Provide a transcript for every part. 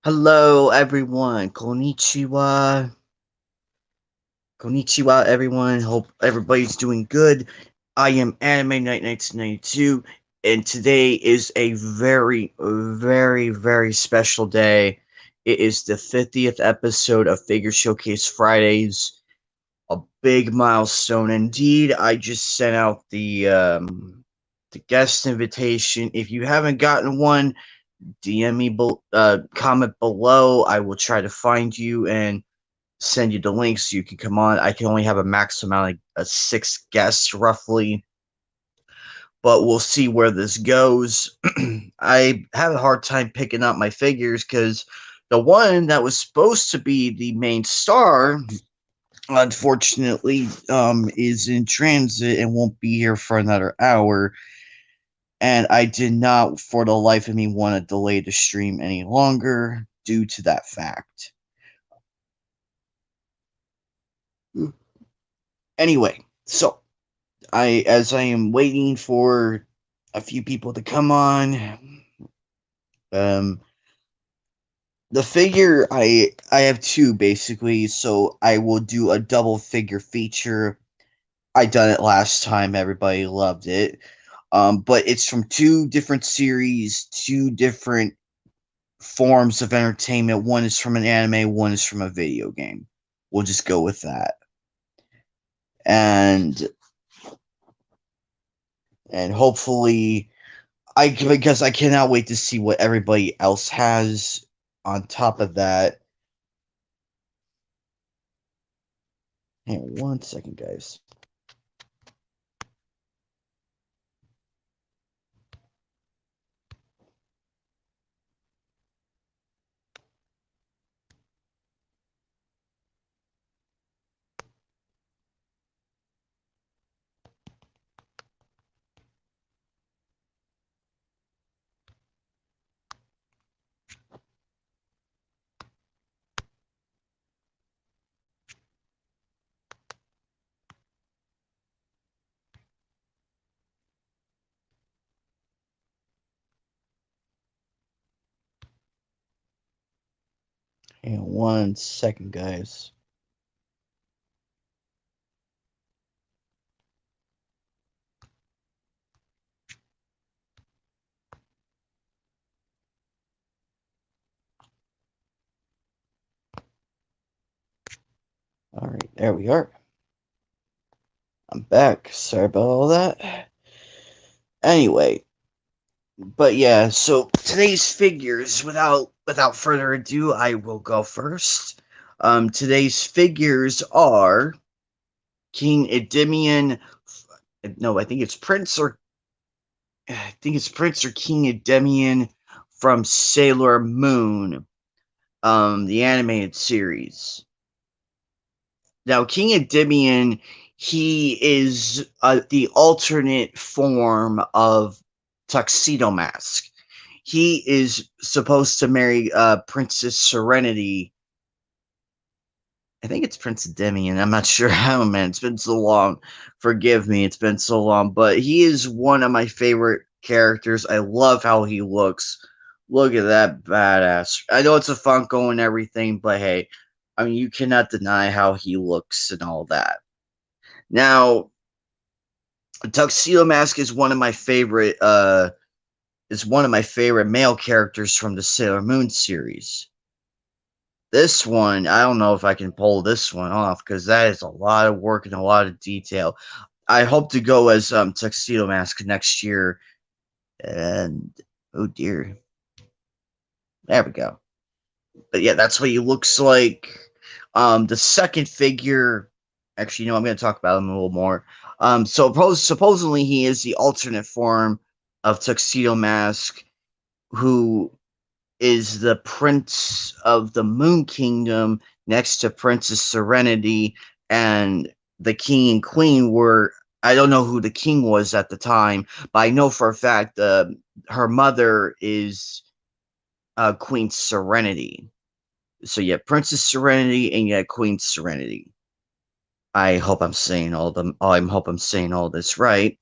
Hello, everyone. Konnichiwa. Konnichiwa, everyone. Hope everybody's doing good. I am Anime Night 1992, and today is a very, very, very special day. It is the 50th episode of Figure Showcase Fridays. A big milestone indeed. I just sent out the guest invitation. If you haven't gotten one, DM me, comment below. I will try to find you and send you the link so you can come on. I can only have a max amount of 6 guests roughly, but we'll see where this goes. I have a hard time picking up my figures because the one that was supposed to be the main star, unfortunately, is in transit and won't be here for another hour. And I did not, for the life of me, want to delay the stream any longer due to that fact. Anyway, so as I am waiting for a few people to come on, um, the figure I have two basically, so I will do a double figure feature. I done it last time, everybody loved it. But it's from two different series, two different forms of entertainment. One is from an anime, one is from a video game. We'll just go with that. And hopefully because I cannot wait to see what everybody else has on top of that. Hang on 1 second, guys. Hang on 1 second, guys. All right, there we are. I'm back. Sorry about all that. Anyway, but yeah, so today's figures, without further ado, I will go first. Today's figures are King Endymion. No, I think it's Prince or King Endymion from Sailor Moon, the animated series. Now, King Endymion, he is the alternate form of Tuxedo Mask. He is supposed to marry Princess Serenity. I think it's Prince Endymion. I'm not sure how, man. It's been so long. Forgive me. It's been so long. But he is one of my favorite characters. I love how he looks. Look at that badass. I know it's a Funko and everything, but hey, I mean, you cannot deny how he looks and all that. Now, Tuxedo Mask is one of my favorite male characters from the Sailor Moon series. This one, I don't know if I can pull this one off because that is a lot of work and a lot of detail. I hope to go as Tuxedo Mask next year, and oh dear, there we go. But yeah, that's what he looks like. The second figure, actually, I'm going to talk about him a little more. Supposedly he is the alternate form of Tuxedo Mask, who is the Prince of the Moon Kingdom next to Princess Serenity, and the King and Queen were. I don't know who the king was at the time, but I know for a fact her mother is Queen Serenity. So yeah, Princess Serenity and yeah, Queen Serenity. I hope I'm saying all them. I hope I'm saying all this right.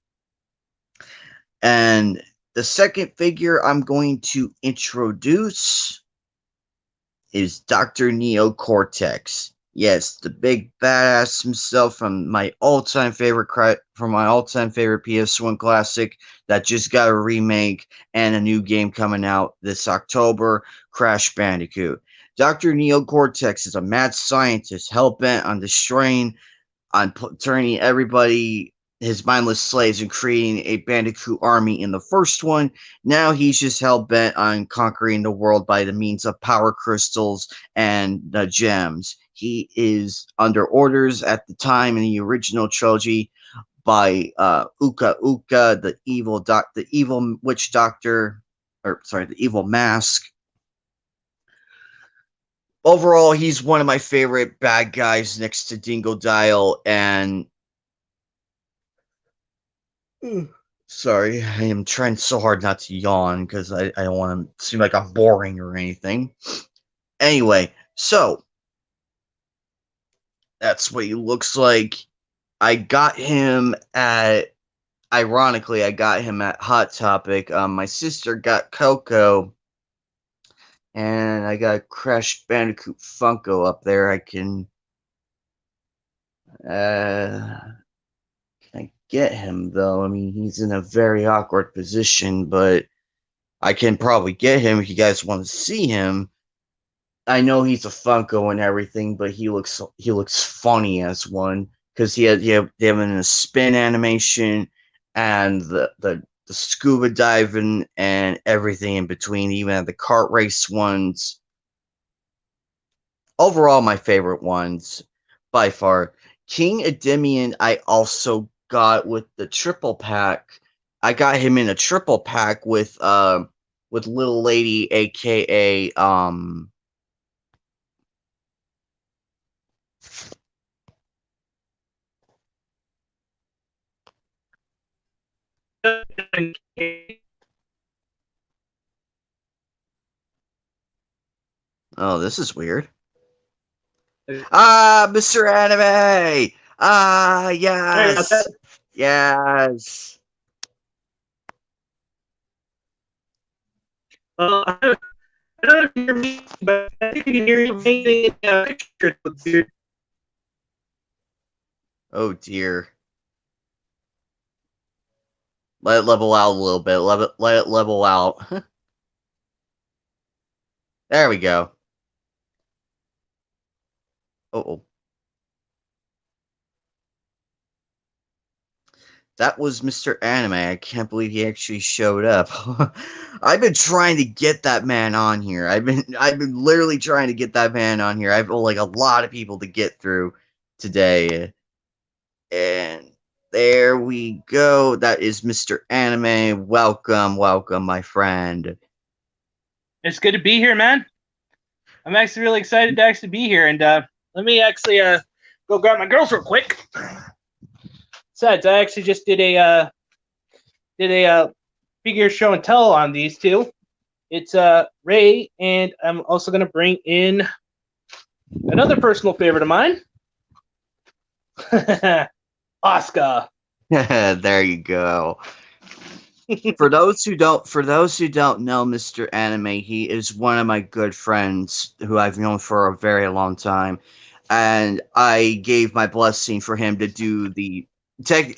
And the second figure I'm going to introduce is Dr. Neo Cortex. Yes, the big badass himself from my all-time favorite PS1 classic that just got a remake and a new game coming out this October, Crash Bandicoot. Dr. Neo Cortex is a mad scientist hell-bent on destroying turning everybody his mindless slaves and creating a Bandicoot army in the first one. Now he's just hell bent on conquering the world by the means of power crystals and the gems. He is under orders at the time in the original trilogy by Uka Uka, the evil witch doctor, or sorry, the evil mask. Overall, he's one of my favorite bad guys next to Dingodile and sorry, I am trying so hard not to yawn because I don't want to seem like I'm boring or anything. Anyway, so that's what he looks like. I got him at, ironically, I got him at Hot Topic. My sister got Coco, and I got Crash Bandicoot Funko up there. I can I get him though? I mean, he's in a very awkward position, but I can probably get him if you guys want to see him. I know he's a Funko and everything, but he looks funny as one because they have in a spin animation and the scuba diving and everything in between, even the kart race ones. Overall, my favorite ones by far. King Endymion, I also got with the triple pack. I got him in a triple pack with Little Lady, aka oh, this is weird. Mr. Anime! Yes! Yes! I don't hear me, but I think you can hear you in the picture, dude. Oh dear. Let it level out a little bit. Let it level out. There we go. Oh. That was Mr. Anime. I can't believe he actually showed up. I've been trying to get that man on here. I've been literally trying to get that man on here. I've like a lot of people to get through today. And there we go. That is Mr. Anime. Welcome, my friend. It's good to be here, man. I'm actually really excited to actually be here. And let me actually go grab my girls real quick. Besides, I actually just did a figure show and tell on these two. It's Ray, and I'm also going to bring in another personal favorite of mine, Oscar. There you go. For those who don't know Mr. Anime, he is one of my good friends who I've known for a very long time, and I gave my blessing for him to do the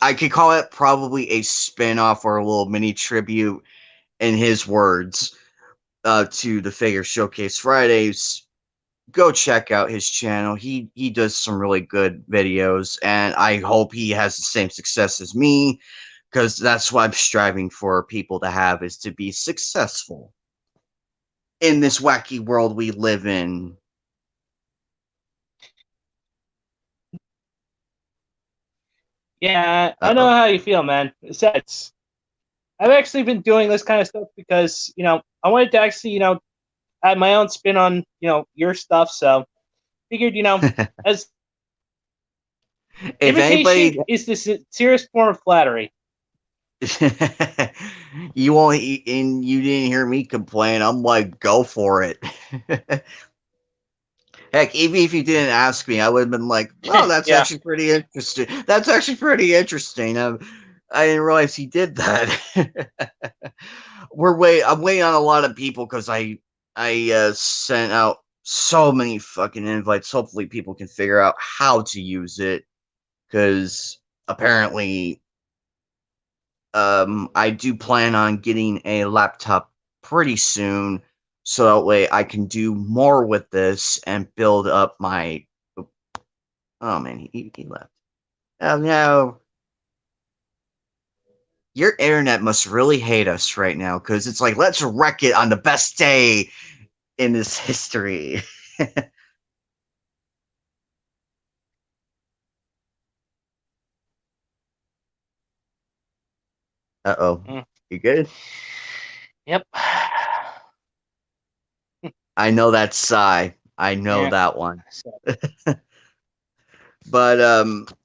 I could call it probably a spin-off or a little mini tribute in his words to the Figure Showcase Fridays. Go check out his channel. He does some really good videos, and I hope he has the same success as me, because that's what I'm striving for people to have, is to be successful in this wacky world we live in. Yeah, I know how you feel, man. It's I've actually been doing this kind of stuff because, I wanted to actually, add my own spin on, your stuff. So figured, as if imitation anybody is the sincerest form of flattery. you won't, and you didn't hear me complain. I'm like, go for it. Heck, even if you didn't ask me, I would have been like, "Oh, that's Yeah. actually pretty interesting. That's actually pretty interesting." I didn't realize he did that. I'm waiting on a lot of people because I sent out so many fucking invites. Hopefully, people can figure out how to use it because apparently, I do plan on getting a laptop pretty soon, so that way I can do more with this and build up my. Oh man, he left. Oh no, your internet must really hate us right now because it's like let's wreck it on the best day in this history. Uh-oh. Mm, You good? yep. I know that sigh. I know Yeah. that one. So, But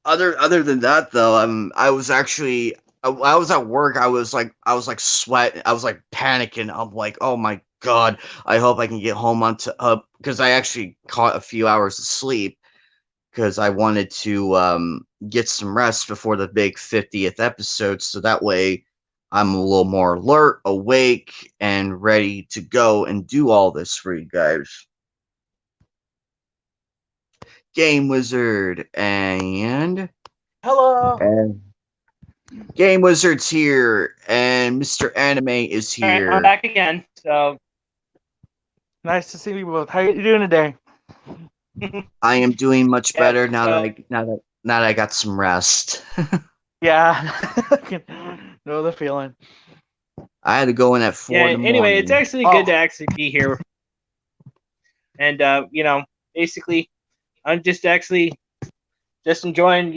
other than that though, I was actually I was at work. I was like sweating. I was like panicking. I'm like, oh my god, I hope I can get home on to because I actually caught a few hours of sleep because I wanted to get some rest before the big 50th episode, so that way I'm a little more alert, awake, and ready to go and do all this for you guys. Game Wizard hello. and Game Wizard's here, and Mr. Anime is All right, I'm here. back again. So nice to see you both. How you doing today? I am doing much Yeah. better now that So I got some rest. yeah, I can know the feeling. I had to go in at Yeah. 4 in the Anyway, it's morning. actually good Oh, to actually be here, and basically, I'm just actually just enjoying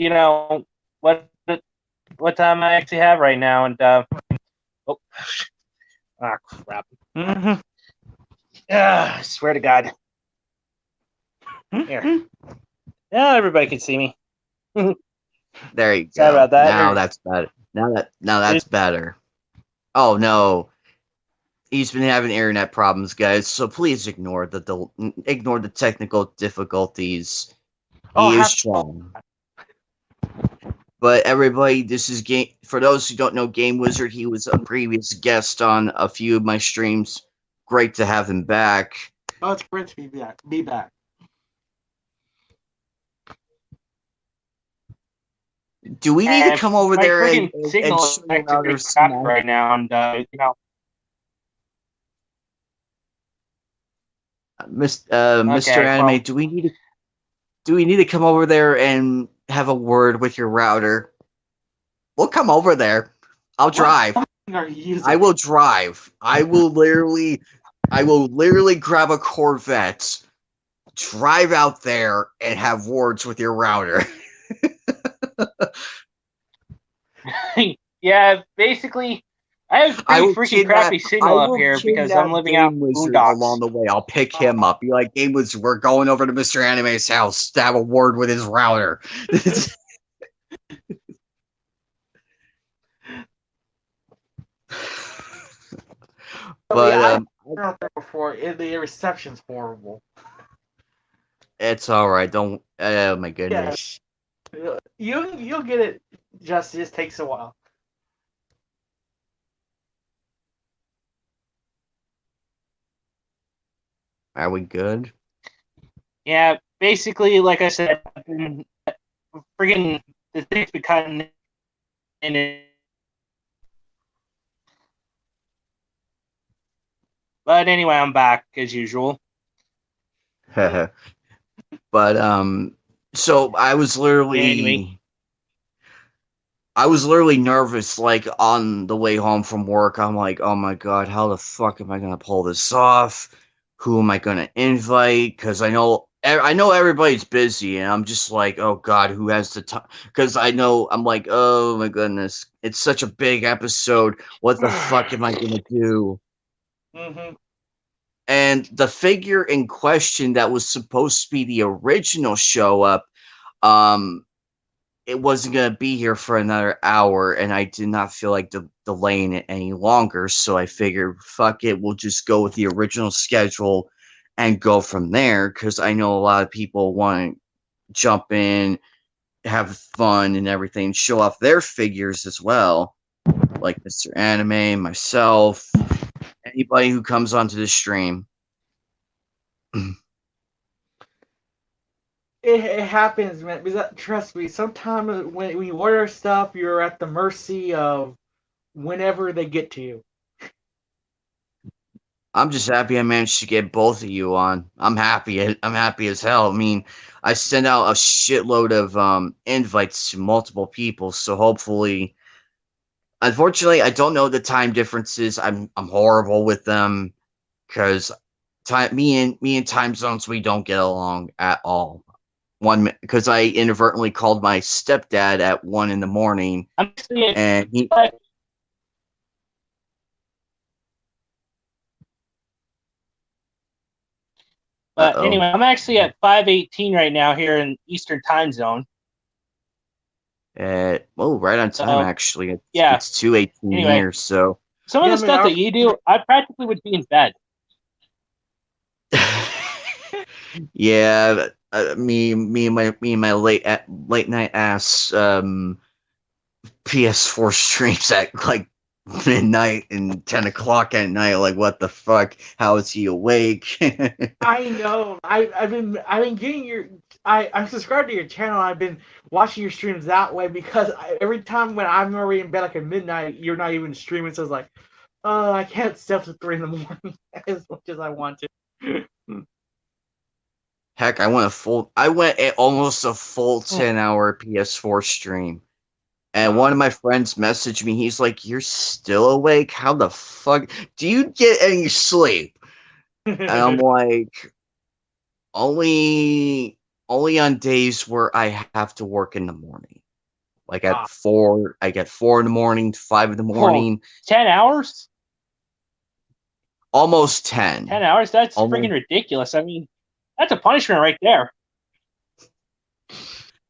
what time I actually have right now, and oh, ah, crap. Mm-hmm. I swear to God. Here. Now everybody can see me. There you Sorry go. about that. Now that's better. Now that's There's better. Oh no, he's been having internet problems, guys. So please ignore the technical difficulties. oh, He is have trying. But everybody, this is game. For those who don't know, Game Wizard. He was a previous guest on a few of my streams. Great to have him back. oh, it's great to be back. Be back. Do we need to and come over my there freaking and signal is show you actually around our pretty crappy smash? right now, and Mr. okay, Anime, well, do we need to come over there and have a word with your router? We'll come over there. I'll What drive. phone are you using? I will drive. I will literally grab a Corvette, drive out there, and have words with your router. yeah, basically, I have I pretty will freaking kidnap. crappy I signal up will here because I'm kidnap living out Game in Wizard boondocks. along the way. I'll pick him up. Be like, Game Wizard, we're going over to Mr. Anime's house to have a word with his router. Oh, But yeah, I've been out there before. The reception's horrible. it's all right. Don't. Oh my Yeah, goodness. you'll get it. Just it just takes a while. Are we good? Yeah, basically, like I said, I've been freaking the thing's been cutting in it. But anyway, I'm back as usual. But so Anyway, I was literally nervous, like on the way home from work. I'm like, oh my god, how the fuck am I gonna pull this off? Who am I gonna invite? Because I know everybody's busy, and I'm just like, oh god, who has the time? Because I'm like, oh my goodness, it's such a big episode. What the fuck am I gonna do? Mm-hmm. And the figure in question that was supposed to be the original show up, um, it wasn't going to be here for another hour, and I did not feel like delaying it any longer. So I figured, fuck it, we'll just go with the original schedule and go from there. Because I know a lot of people want to jump in, have fun, and everything, show off their figures as well, like Mr. Anime, myself, anybody who comes onto the stream. it happens, man. Because trust me, sometimes when you order stuff, you're at the mercy of whenever they get to you. I'm just happy I managed to get both of you on. I'm happy. I'm happy as hell. I mean, I sent out a shitload of invites to multiple people, so hopefully. Unfortunately, I don't know the time differences. I'm horrible with them because me and time zones we don't get along at all. One because I inadvertently called my stepdad at 1 in the morning, I'm actually and he. Uh but oh. anyway, I'm actually at 5:18 right now here in Eastern Time Zone. Right on time So actually. yeah. It's 2:18 Anyway, here, so. some of Yeah, the I mean, stuff that you do, I practically would be in bed. Yeah, me and my late night ass PS4 streams at like midnight and 10 o'clock at night. Like, what the fuck? How is he awake? I know. I've been getting your. I'm subscribed to your channel. I've been watching your streams that way because every time when I'm already in bed like at midnight, you're not even streaming. So it's like, I can't stay up to 3 in the morning as much as I want to. Heck, I went almost a full Oh, 10-hour PS4 stream. And one wow. of my friends messaged me. He's like, "You're still awake? How the fuck do you get any sleep?" And I'm like, only only on days where I have to work in the morning. Like at Wow. 4, I get 4 in the morning, 5 in the Oh, morning, 10 hours? almost 10 10. hours? That's Almost. freaking ridiculous. I mean, that's a punishment right there.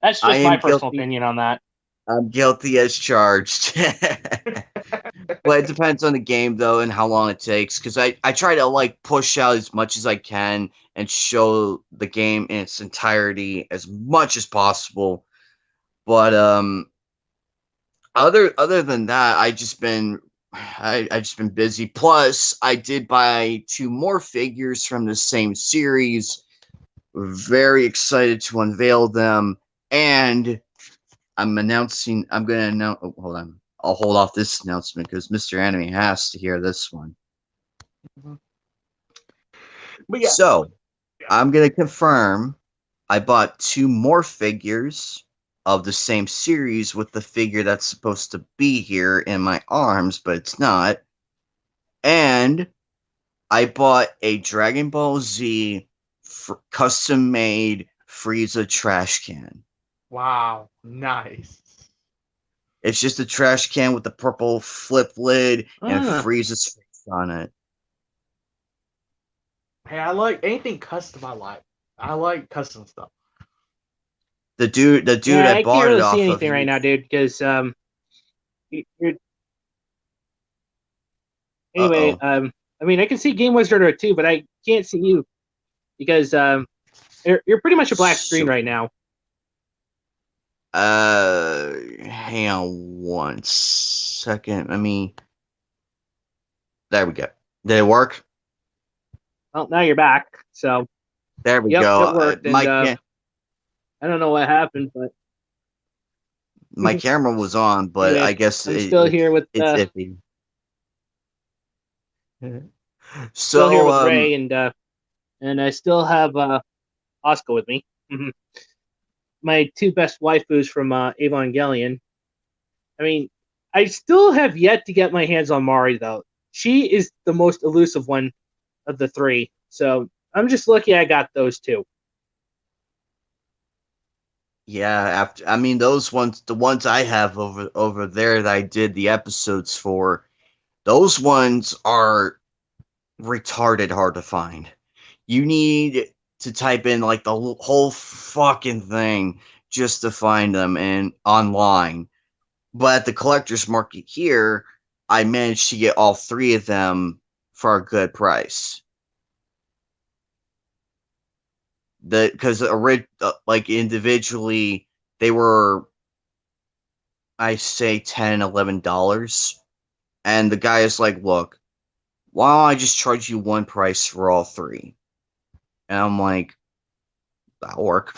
That's I just my am personal guilty. opinion on that. I'm guilty as charged. But it depends on the game though and how long it takes. Because I try to like push out as much as I can and show the game in its entirety as much as possible. But other than that, I just been busy. Plus, I did buy 2 more figures from the same series. Very excited to unveil them, and I'm gonna announce. Oh, hold on, I'll hold off this announcement because Mr. Anime has to hear this one. But yeah, So yeah. I'm gonna confirm. I bought 2 more figures of the same series with the figure that's supposed to be here in my arms, but it's not. And I bought a Dragon Ball Z custom made Frieza trash can. Wow. Nice. It's just a trash can with the purple flip lid and Ah, Frieza's face on it. Hey, I like anything custom. I like custom stuff. The dude yeah, I I can't bought it really see off of, anything he right was. now, dude, because Uh anyway, oh. I mean, I can see Game Wizard too, but I can't see you because you're pretty much a black screen So, right now. hang on 1 second. There we go. Did it work? Well, now you're back. So, There we yep, go. it worked. And I don't know what happened, but My camera was on, but anyway, I guess I'm still here with it's iffy. still here So with Ray, and I still have Oscar with me. My two best waifus from Evangelion. I mean, I still have yet to get my hands on Mari though. She is the most elusive one of the three, so I'm just lucky I got those two. yeah, those ones, the ones I have over there that I did the episodes for, those ones are retarded hard to find. You need to type in like the whole fucking thing just to find them and online. But at the collector's market here, I managed to get all 3 of them for a good price. Because like individually they were, I say, $10, $11, and the guy is like, "Look, why don't I just charge you one price for all 3?" And I'm like, that'll work.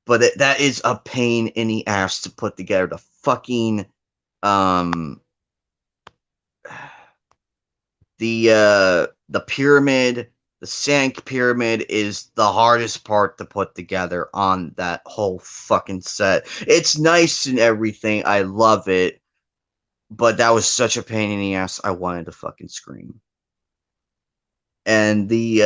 But that is a pain in the ass to put together. The fucking um the pyramid, the sand pyramid is the hardest part to put together on that whole fucking set. It's nice and everything. I love it, but that was such a pain in the ass. I wanted to fucking scream. And the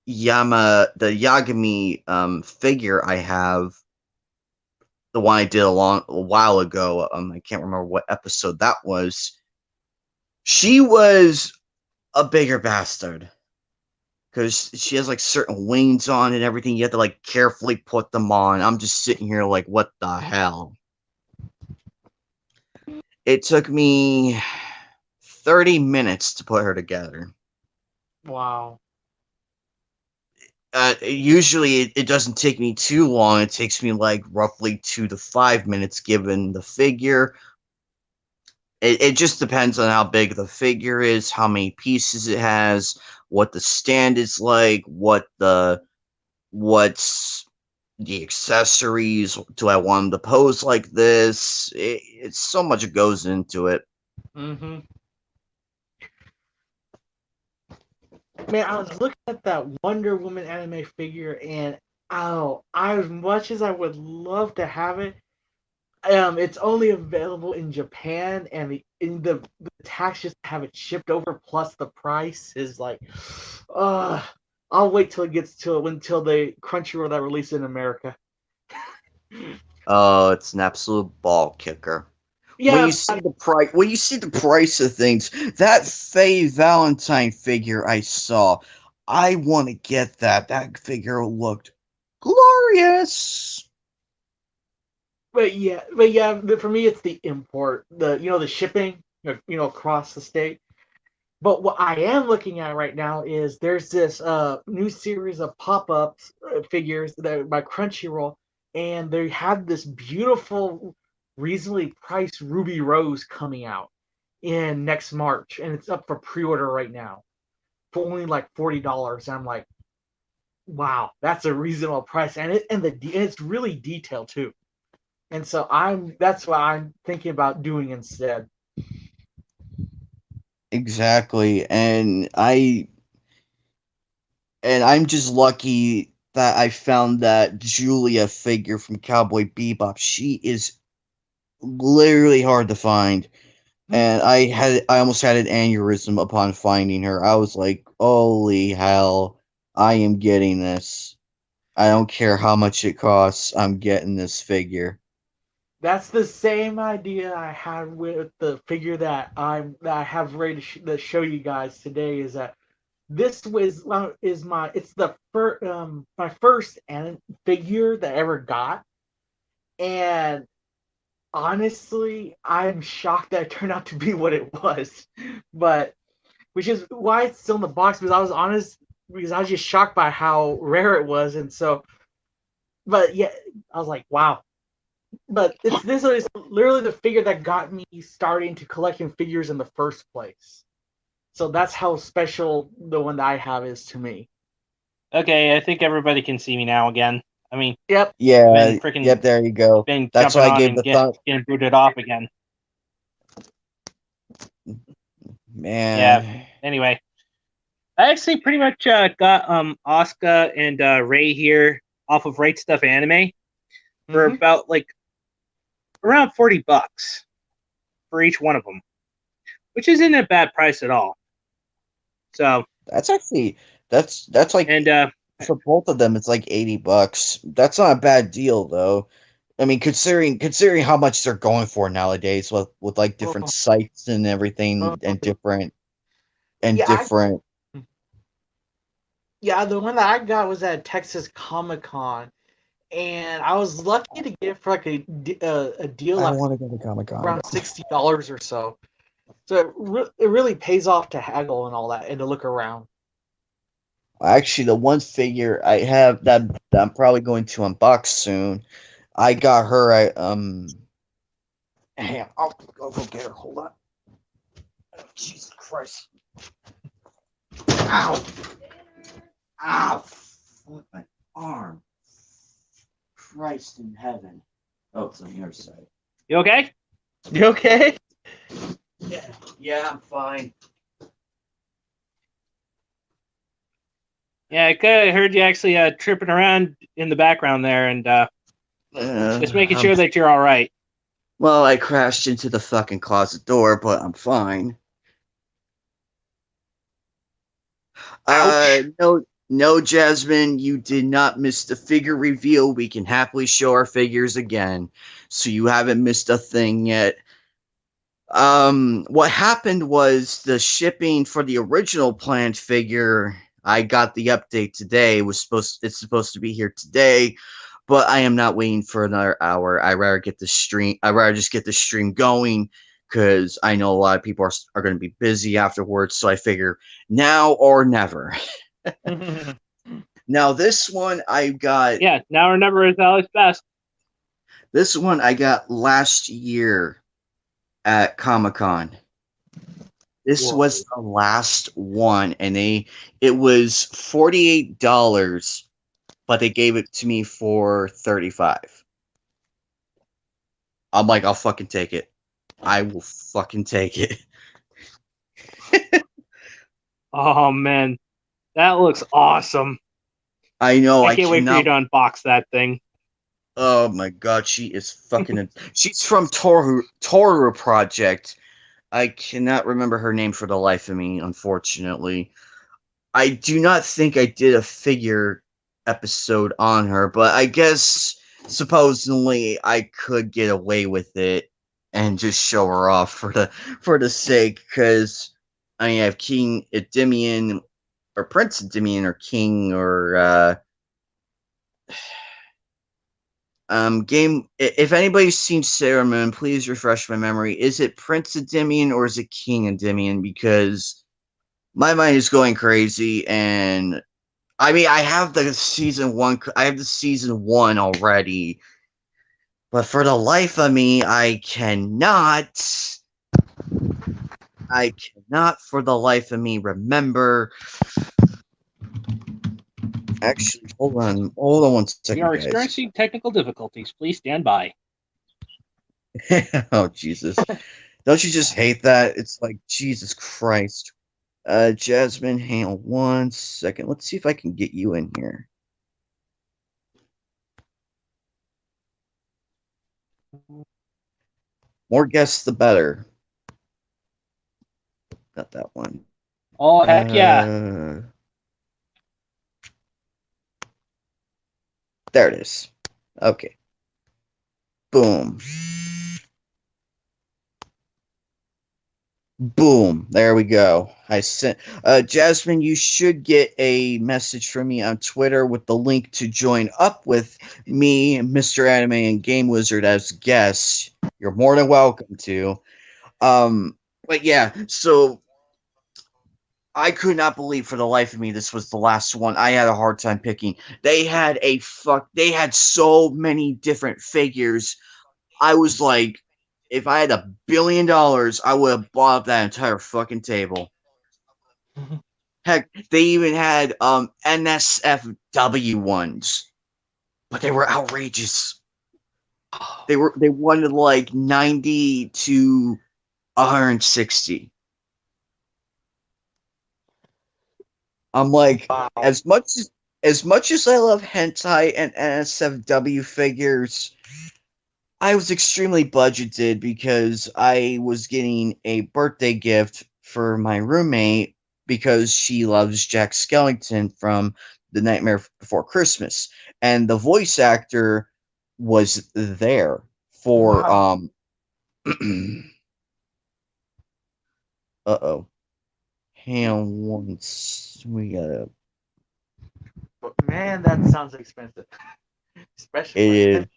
Yagami figure I have, the one I did a while ago. I can't remember what episode that was. She was a bigger bastard because she has like certain wings on and everything. You have to like carefully put them on. I'm just sitting here like, what the hell? It took me 30 minutes to put her together. Wow. Usually it doesn't take me too long. It takes me like roughly 2 to 5 minutes given the figure. It just depends on how big the figure is, how many pieces it has, what the stand is like, what's the accessories. Do I want them to pose like this? It's so much goes into it. Mm-hmm. Man, I was looking at that Wonder Woman anime figure, and oh, as much as I would love to have it, it's only available in Japan, and the tax just to have it shipped over plus the price is like, uh, I'll wait till it gets to until the Crunchyroll that release in America. Oh, it's an absolute ball kicker. Yeah, When you see the price of things, that Faye Valentine figure I saw, I want to get that. That figure looked glorious. For me, it's the import, the shipping, across the state. But what I am looking at right now is there's this new series of pop-ups figures that by Crunchyroll, and they have this beautiful, reasonably priced Ruby Rose coming out in next March, and it's up for pre-order right now for only like $40. And I'm like, wow, that's a reasonable price, and it's really detailed too. And so that's what I'm thinking about doing instead. Exactly. I'm just lucky that I found that Julia figure from Cowboy Bebop. She is literally hard to find. And I almost had an aneurysm upon finding her. I was like, "Holy hell, I am getting this. I don't care how much it costs. I'm getting this figure." That's the same idea I had with the figure that I have ready to show you guys today. Is that this was is my it's the first my first figure that I ever got, and honestly, I'm shocked that it turned out to be what it was. But which is why it's still in the box, because I was just shocked by how rare it was. And so, but yeah, I was like, wow. But this is literally the figure that got me starting to collecting figures in the first place. So that's how special the one that I have is to me. Okay, I think everybody can see me now again. I mean, Yep. Yeah, been freaking yep, there you go. been That's jumping why I on gave and the thumb. getting booted off again. Yeah. Man. Anyway, I actually pretty much got Asuka and Ray here off of Right Stuff Anime for Mm-hmm. about like around $40 for each one of them, which isn't a bad price at all. So That's actually that's like and for both of them it's like $80. That's not a bad deal though. I mean, considering how much they're going for nowadays with like different Oh, sites and everything oh. and Yeah, different. the one that I got was at Texas Comic Con, and I was lucky to get it for like a deal I like want to go to Comic Con. around $60 or so. So it really pays off to haggle and all that, and to look around. Actually, the one figure I have that I'm probably going to unbox soon. I got her. I'll go get her. Hold on. Jesus Christ. Ow! Ow! Fuck my arm. Christ in heaven. Oh, it's on your side. You okay? You okay? Yeah, I'm fine. Yeah, I heard you actually tripping around in the background there, and just making sure that you're all right. Well, I crashed into the fucking closet door, but I'm fine. Ouch. No, Jasmine, you did not miss the figure reveal. We can happily show our figures again, so you haven't missed a thing yet. What happened was the shipping for the original planned figure. I got the update today. It's supposed to be here today, but I am not waiting for another hour. I rather get the stream. I rather just get the stream going because I know a lot of people are going to be busy afterwards. So I figure now or never. Now this one I got. Yeah, now or never is always best. This one I got last year at Comic-Con. This was the last one, and it was $48, but they gave it to me for 35. I'm like, I'll fucking take it. I will fucking take it. Oh man, that looks awesome. I know. I can't wait for you to unbox that thing. Oh my god, she is fucking. She's from Toru Project. I cannot remember her name for the life of me, unfortunately. I do not think I did a figure episode on her, but I guess supposedly I could get away with it and just show her off for the sake, because I have King Endymion or Prince Endymion or King or game. If anybody's seen Sailor Moon, please refresh my memory. Is it Prince Endymion or is it King Endymion? Because my mind is going crazy, and I mean, I have the season one. I have the season one already, but for the life of me, I cannot. I cannot, for the life of me, remember. Actually, hold on 1 second, We are guys. experiencing technical difficulties. Please stand by. Oh Jesus! Don't you just hate that? It's like Jesus Christ. Jasmine, hang on 1 second. Let's see if I can get you in here. More guests, the better. Not that one. Oh heck yeah! There it is. Okay. Boom. Boom. There we go. I sent Jasmine, you should get a message from me on Twitter with the link to join up with me, Mr. Anime and Game Wizard as guests. You're more than welcome to. But yeah, so I could not believe for the life of me this was the last one. I had a hard time picking. They had so many different figures. I was like, if I had $1 billion, I would have bought up that entire fucking table. Heck, they even had NSFW ones, but they were outrageous. They wanted like 90 to 160. I'm like, Wow. as much as I love hentai and NSFW figures, I was extremely budgeted because I was getting a birthday gift for my roommate because she loves Jack Skellington from The Nightmare Before Christmas, and the voice actor was there for Wow. uh-oh. Hang on once. We gotta. But man, that sounds expensive. Especially It for is. him.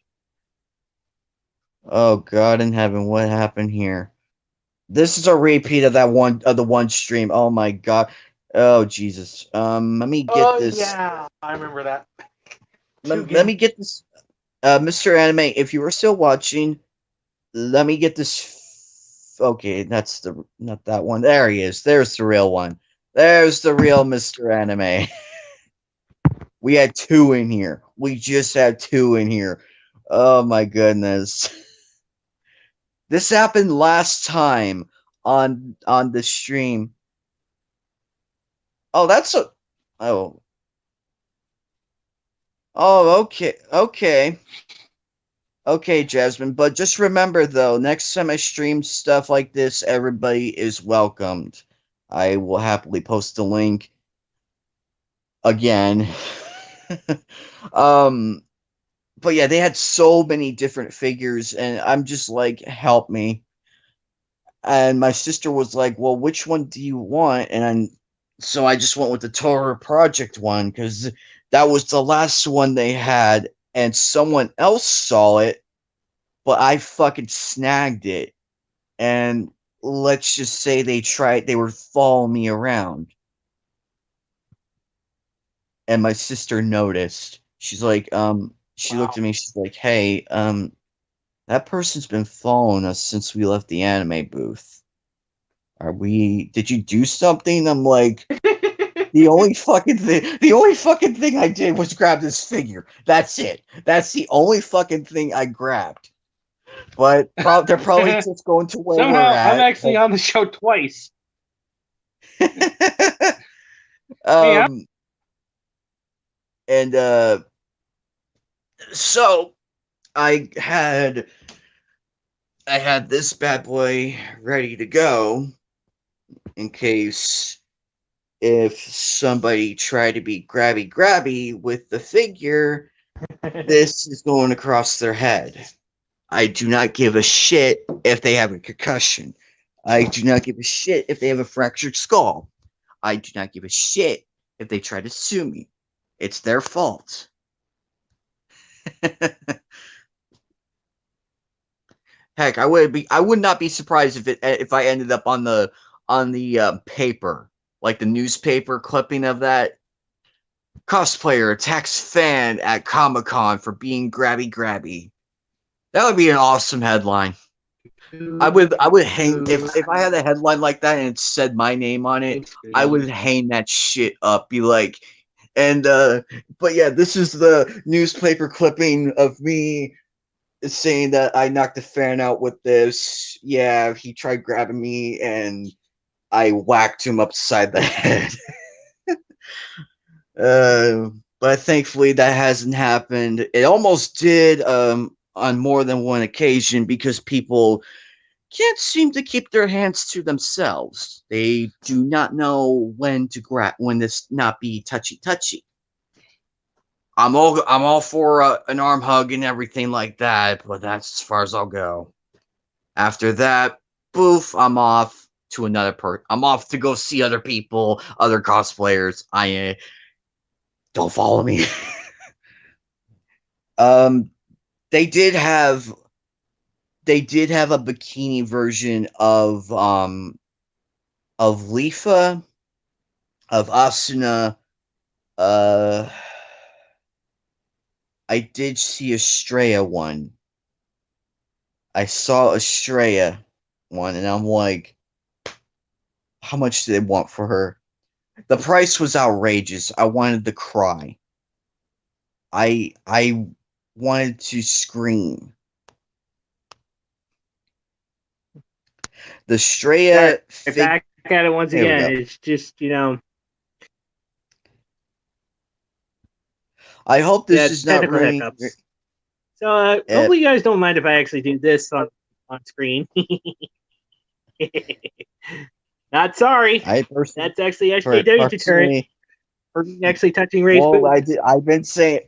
Oh God in heaven, what happened here? This is a repeat of the one stream. Oh my God. Oh Jesus. Let me get Oh this. yeah, I remember that. Let me get this. Mr. Anime, if you are still watching, let me get this. Okay, that's not that one. There he is. There's the real one. There's the real Mr. Anime. We had two in here. We just had two in here. Oh my goodness. This happened last time on the stream. Oh, that's a oh. Oh, okay. Okay. Okay, Jasmine, but just remember though, next time I stream stuff like this, everybody is welcomed. I will happily post the link again. um but yeah, they had so many different figures and I'm just like, help me. And my sister was like, "Well, which one do you want?" So I just went with the Torah Project one cuz that was the last one they had and someone else saw it, but I fucking snagged it. And let's just say they were following me around. And my sister noticed. She's like, she looked Wow. at me, she's like, "Hey, that person's been following us since we left the anime booth. Did you do something?" I'm like, the only fucking thing I did was grab this figure. That's it. That's the only fucking thing I grabbed. But they're probably just going to where we're Somehow, I'm at. actually on the show twice. Hey, um, and so I had this bad boy ready to go in case if somebody tried to be grabby with the figure, this is going across their head. I do not give a shit if they have a concussion. I do not give a shit if they have a fractured skull. I do not give a shit if they try to sue me. It's their fault. Heck, I would not be surprised if I ended up on the paper, like the newspaper clipping of that. Cosplayer attacks fan at Comic Con for being grabby. That would be an awesome headline. I would hang if I had a headline like that and it said my name on it, I would hang that shit up. Be like, and but yeah, this is the newspaper clipping of me saying that I knocked the fan out with this. Yeah, he tried grabbing me and I whacked him upside the head. But thankfully that hasn't happened. It almost did on more than one occasion because people can't seem to keep their hands to themselves. They do not know when to grab when this not be touchy. I'm all for an arm hug and everything like that, but that's as far as I'll go. After that, boof, I'm off to another I'm off to go see other people, other cosplayers. I don't follow me. um, they did have a bikini version of Lifa, of Asuna. Uh, I did see Estrella one. I saw Estrella one, and I'm like, how much do they want for her? The price was outrageous. I wanted to cry. I wanted to scream. The Estrella fig. back at it once There we again. go. It's just, you know, I hope yeah, this is not technical raining. hiccups. So Uh, hopefully you guys don't mind if I actually do this on screen. Not sorry. I personally, That's actually SJW deterrent personally, for actually touching Ray's well, boots. I've been saying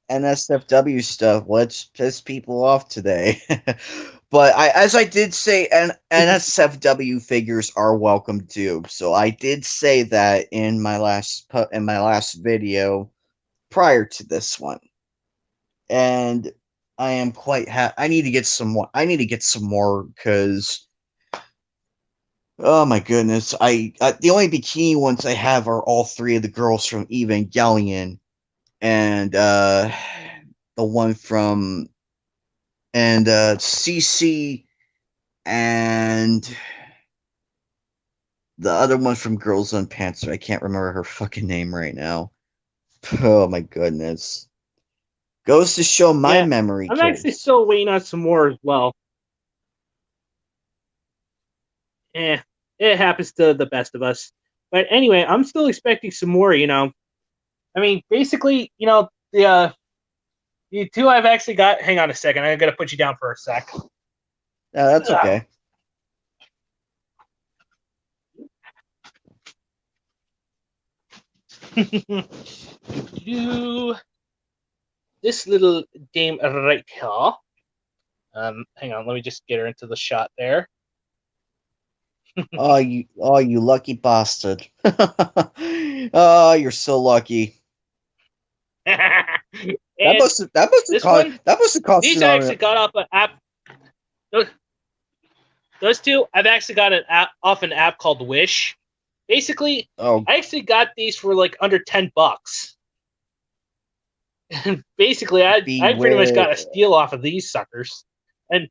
NSFW stuff. Let's piss people off today. But as I did say, NSFW figures are welcome too. So I did say that in my last video prior to this one, and I am quite happy. I need to get some more. I need to get some more because oh my goodness, the only bikini ones I have are all three of the girls from Evangelion and the one from and CC and the other one from Girls on Panther. I can't remember her fucking name right now. Oh my goodness. Goes to show my Yeah, memory, I'm actually kids. still waiting on some more as well. It happens to the best of us. But anyway, I'm still expecting some more. I mean, basically, the two I've actually got. Hang on a second, I gotta put you down for a sec. Yeah, that's okay. This little dame right here. Hang on, let me just get her into the shot there. Oh, you lucky bastard. Oh, you're so lucky. That And this one, that must have cost these you I an actually got off an app. Those two, I've actually got off an app called Wish. Basically, oh I actually got these for like under $10. And basically, I pretty much beware. got a steal off of these suckers. And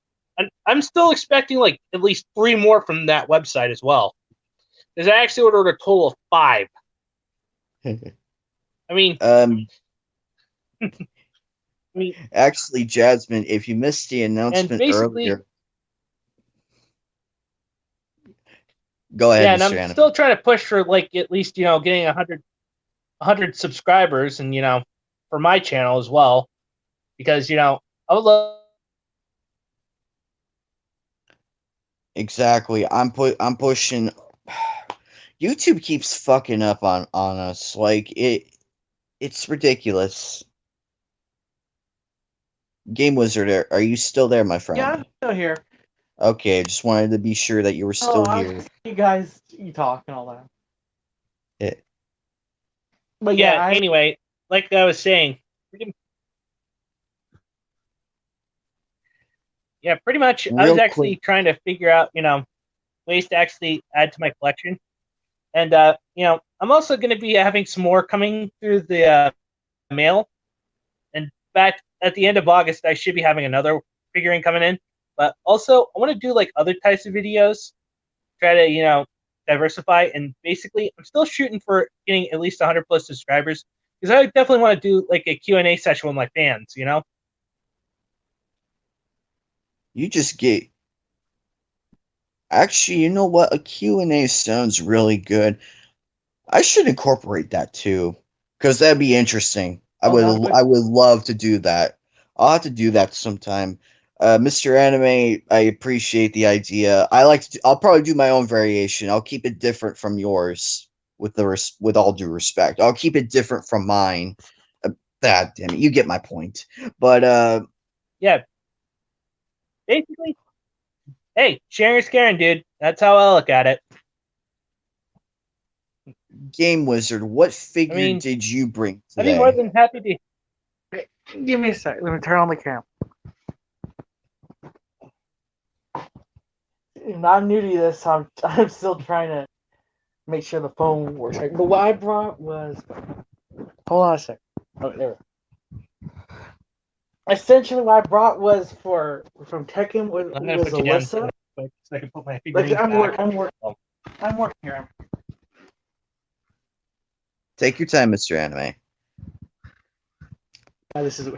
I'm still expecting like at least 3 more from that website as well. Because I actually ordered a total of 5. I mean, um I mean, actually, Jasmine, if you missed the and announcement basically, earlier, go ahead, yeah, and Mr. I'm Anime. still trying to push for like at least getting 100 subscribers, and for my channel as well, because I would love. Exactly. I'm pushing. YouTube keeps fucking up on us. Like it's ridiculous. Game Wizard, are you still there, my Yeah, friend? I'm still here. Okay, just wanted to be sure that you were Oh, still I here. you guys, you talk and all that. Eh, But yeah, Yeah. Anyway, like I was saying, pretty much, I was real quick. actually trying to figure out ways to actually add to my collection, and I'm also going to be having some more coming through the mail. In fact, at the end of August, I should be having another figurine coming in. But also, I want to do like other types of videos, try to diversify. And basically, I'm still shooting for getting at least 100 plus subscribers because I definitely want to do like a Q&A session with my fans. You just get Actually, you know what? A Q&A sounds really good. I should incorporate that too, because that'd be interesting. oh, that would I would love to do that. I'll have to do that sometime. Mr. Anime, I appreciate the idea. I'll probably do my own variation. I'll keep it different from yours with all due respect. I'll keep it different from mine. Uh, damn it, you get my point. But Yeah, basically, hey, sharing is caring, dude. That's how I look at it. Game Wizard, what I figure mean, did you bring I'd be more today? than happy to. Hey, give me a sec. Let me turn on the camera. I'm new to this. I'm still trying to make sure the phone works. But what I brought was. Hold on a sec. Oh, there. Essentially, what I brought was from Tekken I'm gonna was put you down Alyssa. quick so I can put my Like figurines back. I'm working here. Take your time, Mr. Anime. This is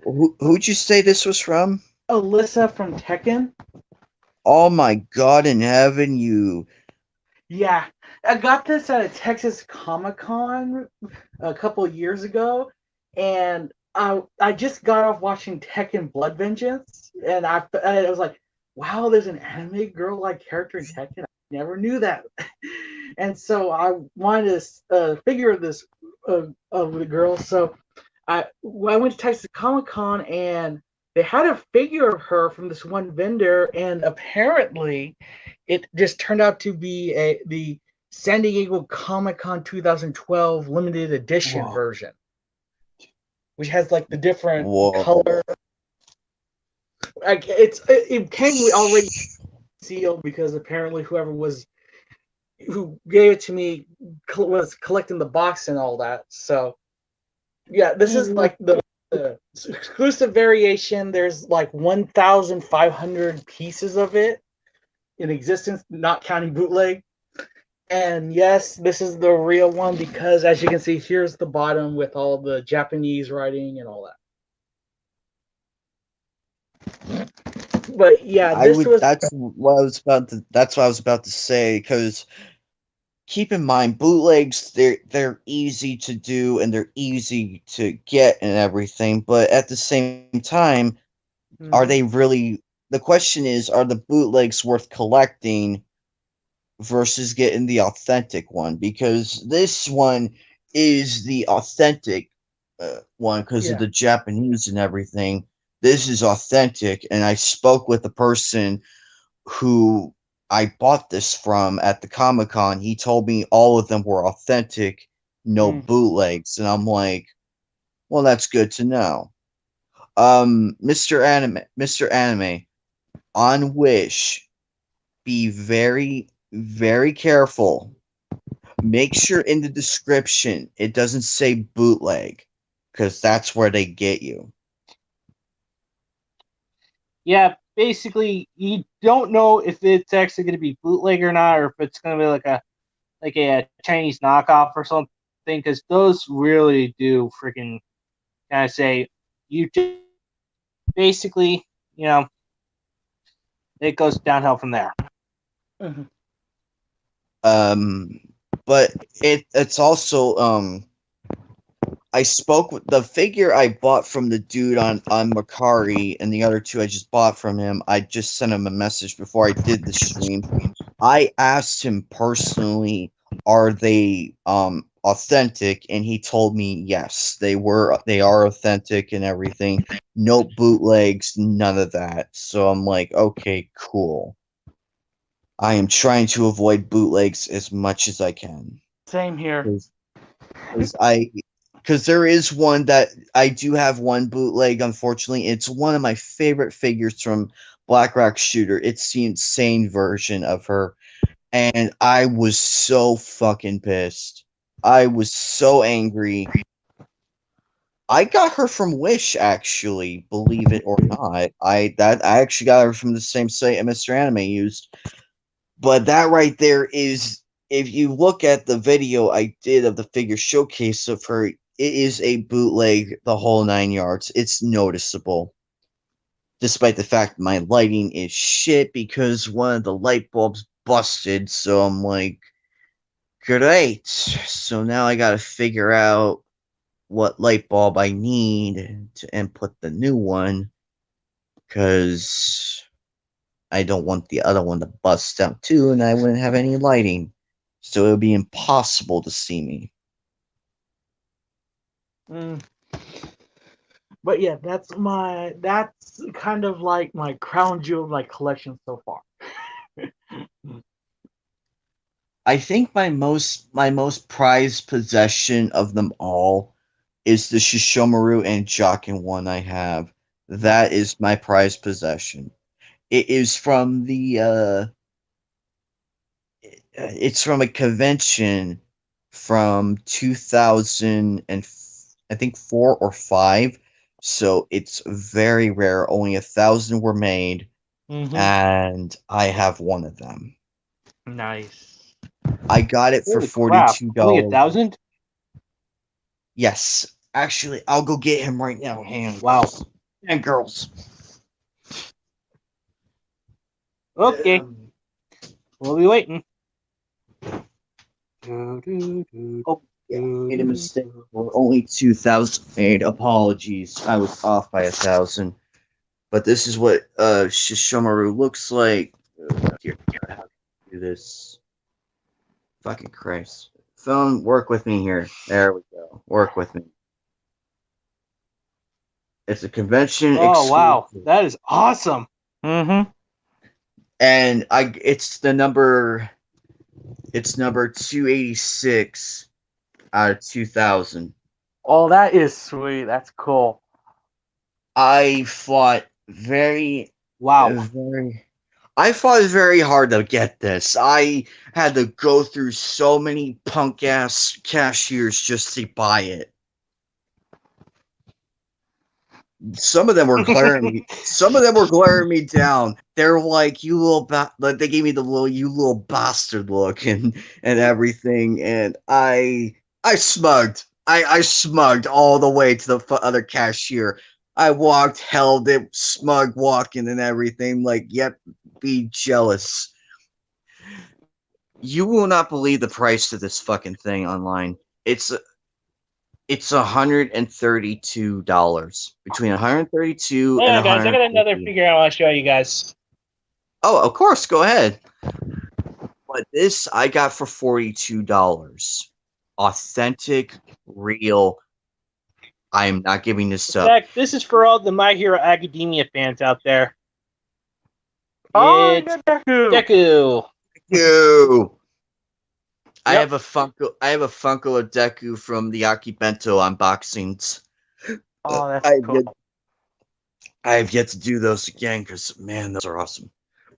Who'd you say this was from? Alyssa from Tekken. Oh my God in heaven, you. Yeah, I got this at a Texas Comic Con a couple of years ago, and I just got off watching Tekken Blood Vengeance, and I was like, wow, there's an anime girl like character in Tekken. I never knew that, and so I wanted to figure this of the girl. So I went to Texas Comic Con and they had a figure of her from this one vendor, and apparently it just turned out to be the San Diego Comic Con 2012 limited edition Whoa. version, which has like the different Whoa. color. Like it came already sealed because apparently who gave it to me was collecting the box and all that. So yeah, this is like the exclusive variation. There's like 1,500 pieces of it in existence, not counting bootleg. And yes, this is the real one because, as you can see, here's the bottom with all the Japanese writing and all that. But yeah, I this would. was. That's what I was about to say. Because keep in mind, bootlegs they're easy to do and they're easy to get and everything. But at the same time, are they Mhm. really? The question is, are the bootlegs worth collecting versus getting the authentic one? Because this one is the authentic one because of Yeah. the Japanese and everything. This is authentic, and I spoke with the person who I bought this from at the Comic Con. He told me all of them were authentic, no Mm. bootlegs, and I'm like, well, that's good to know. Mr. Anime, on Wish, be very, very careful. Make sure in the description it doesn't say bootleg, because that's where they get you. Yeah, basically, you don't know if it's actually going to be bootleg or not, or if it's going to be like a Chinese knockoff or something. Because those really do freaking kind of say you basically, you know, it goes downhill from there. Mhm. Um, but it's also I spoke with the figure I bought from the dude on Macari, and the other two I just bought from him. I just sent him a message before I did the stream. I asked him personally, are they authentic? And he told me yes, they are authentic and everything. No bootlegs, none of that. So I'm like, okay, cool. I am trying to avoid bootlegs as much as I can. Same here. Because I because there is one that I do have one bootleg. Unfortunately, it's one of my favorite figures from Black Rock Shooter. It's the insane version of her, and I was so fucking pissed. I was so angry. I got her from Wish, actually, believe it or not. I actually got her from the same site that Mr. Anime used. But that right there is, if you look at the video I did of the figure showcase of her, it is a bootleg the whole 9 yards. It's noticeable. Despite the fact my lighting is shit because one of the light bulbs busted, so I'm like, great. So now I gotta figure out what light bulb I need to input the new one because I don't want the other one to bust out too, and I wouldn't have any lighting. So it would be impossible to see me. Mm. But yeah, that's kind of like my crown jewel of my collection so far. I think my most prized possession of them all is the Shishomaru and Jokin one I have. That is my prized possession. It is from the it's from a convention from 2000 and I think 4 or 5. So it's very rare. Only 1,000 were made, Mm-hmm. and I have one of them. Nice. I got it for Holy crap! $42. Only 1,000? Yes, actually, I'll go get him right now. Hands Wow. and girls. Okay, Um, we'll be waiting. Oh yeah, made a mistake. We're only 2,000 made. Apologies, I was off by 1,000. But this is what Shishomaru looks like. Oh, dear God, how can I do this? Fucking Christ. Phone, work with me here. There we go. Work with me. It's a convention Oh wow, exclusive. that is awesome. Mm-hmm. And it's number 286 out of 2,000. oh, that is sweet. That's cool. I fought very, Wow. very I fought very hard to get this. I had to go through so many punk ass cashiers just to buy it. Some of them were glaring me. Some of them were glaring me down. They're like, "You little like they gave me the little you little bastard look and everything, and I smugged. I smugged all the way to the other cashier. I walked, held it, smug walking and everything. Like, yep, be jealous. You will not believe the price of this fucking thing online. It's $132. Between 132 Hang and on, guys. I got another 150. figure I want to show you guys. Oh, of course, go ahead. But this I got for $42. Authentic, real. I am not giving this In up. fact, this is for all the My Hero Academia fans out there. Oh, It's Deku. Deku. You. I Yep. have a Funko of Deku from the Akibento unboxings. Oh, that's I cool. have yet to do those again because man, those are awesome.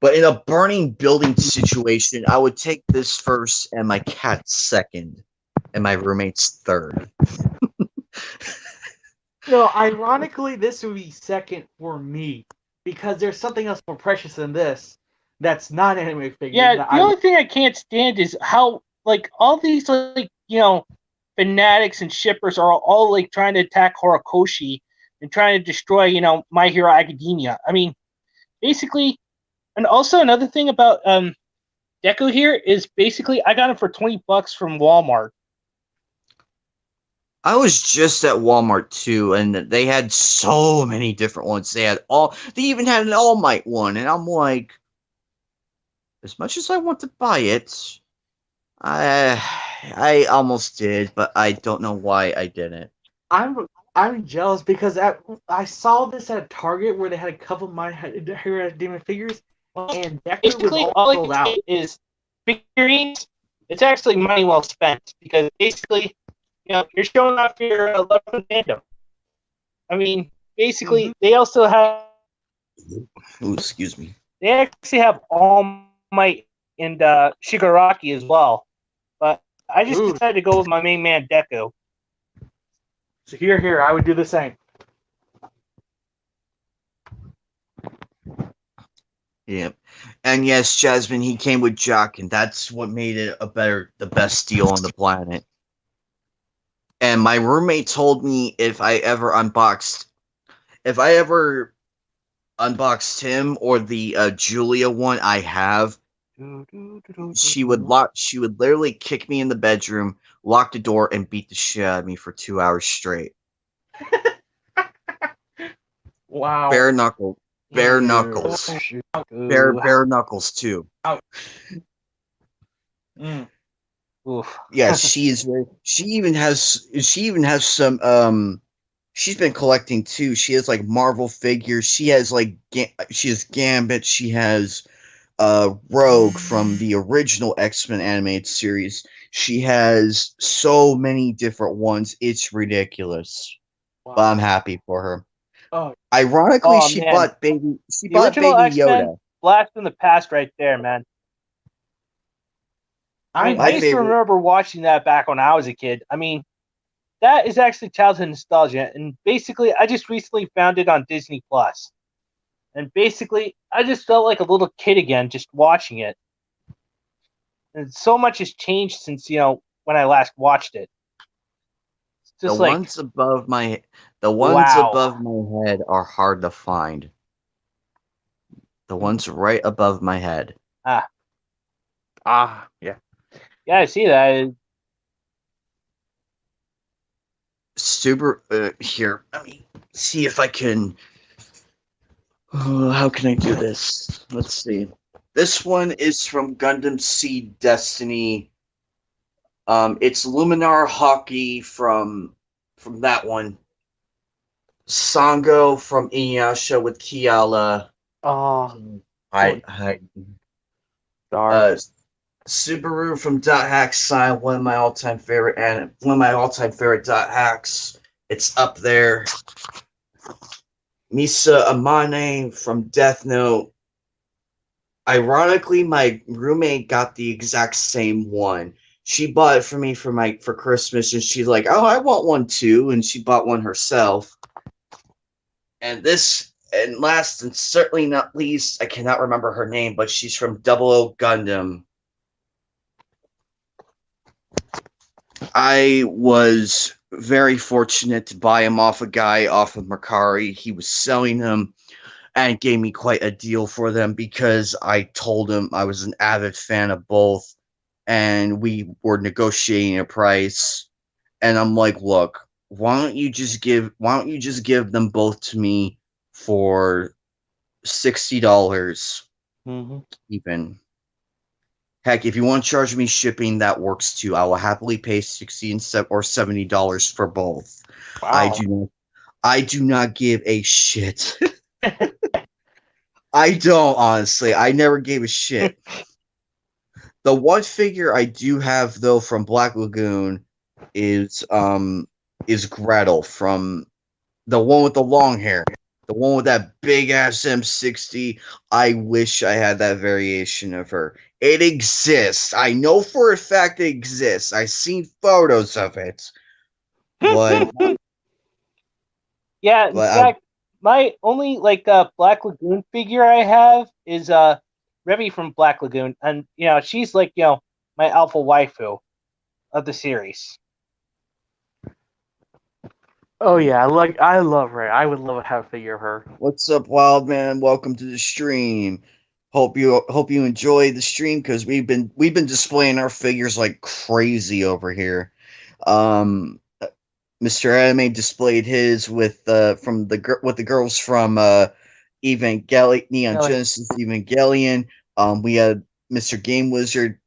But in a burning building situation, I would take this first and my cat second, and my roommate's third. No, ironically, this would be second for me because there's something else more precious than this. That's not anime figure. Yeah, that the only thing I can't stand is how like all these fanatics and shippers are all like trying to attack Horikoshi and trying to destroy My Hero Academia. I mean, basically, and also another thing about Deku here is basically I got him for $20 from Walmart. I was just at Walmart too, and they had so many different ones. They even had an All Might one, and I'm like, as much as I want to buy it, I almost did, but I don't know why I didn't. I'm jealous because I saw this at Target where they had a couple of My Hero Academia figures, and Deku was Basically, all all I sold can out. say is figurines. It's actually money well spent because basically, you're showing off your love for fandom. I mean, basically, they also have. Ooh, excuse me. They actually have All Might and Shigaraki as well, but I just decided to go with my main man Deku. So here, I would do the same. Yeah, and yes, Jasmine, he came with Jock, and that's what made it the best deal on the planet. And my roommate told me if I ever unboxed him or the Julia one I have, she would literally kick me in the bedroom, lock the door, and beat the shit out of me for 2 hours straight. Wow. Bare knuckles. Bare knuckles too. Oof. Yeah, she even has some she's been collecting too. She has like Marvel figures. She has she has Gambit, she has Rogue from the original X-Men animated series. She has so many different ones. It's ridiculous. Wow. But I'm happy for her. Oh. Ironically, Oh, she man. bought baby The original baby X-Men, Yoda. blast from the past right there, man. I used to remember watching that back when I was a kid. I mean, that is actually childhood nostalgia, and basically, I just recently found it on Disney Plus, and basically, I just felt like a little kid again just watching it. And so much has changed since when I last watched it. It's just The ones above my head are hard to find. The ones right above my head. Yeah. Yeah, I see that. Super. Here, let me see if I can. How can I do this? Let's see. This one is from Gundam Seed Destiny. It's Luminar Hockey from that one. Sango from Inuyasha with Kiala. Oh, Subaru from Dot Hack Sign, one of my all-time favorite dot hacks. It's up there. Misa Amane from Death Note. Ironically, my roommate got the exact same one. She bought it for me for Christmas, and she's like, "Oh, I want one too," and she bought one herself. And last and certainly not least, I cannot remember her name, but she's from Double O Gundam. I was very fortunate to buy him off a guy off of Mercari. He was selling them and gave me quite a deal for them because I told him I was an avid fan of both and we were negotiating a price. And I'm like, look, why don't you just give them both to me for $60 Mm-hmm. even. Heck, if you want to charge me shipping, that works too. I will happily pay or $70 for both. I Wow. I do not give a shit. I don't honestly. I never gave a shit. The one figure I do have though from Black Lagoon is Gretel from the one with the long hair. The one with that big ass M60. I wish I had that variation of her. It exists. I know for a fact it exists. I've seen photos of it. But Yeah, in but fact, my only Black Lagoon figure I have is Remy from Black Lagoon, and she's like my alpha waifu of the series. Oh yeah, I love her. I would love to have a figure of her. what's up, Wild Man? Welcome to the stream. Hope you enjoy the stream because we've been displaying our figures like crazy over here. Um, Mr. Anime displayed his with with the girls from Evangelion, Neon Really? Genesis Evangelion. We had Mr. Game Wizard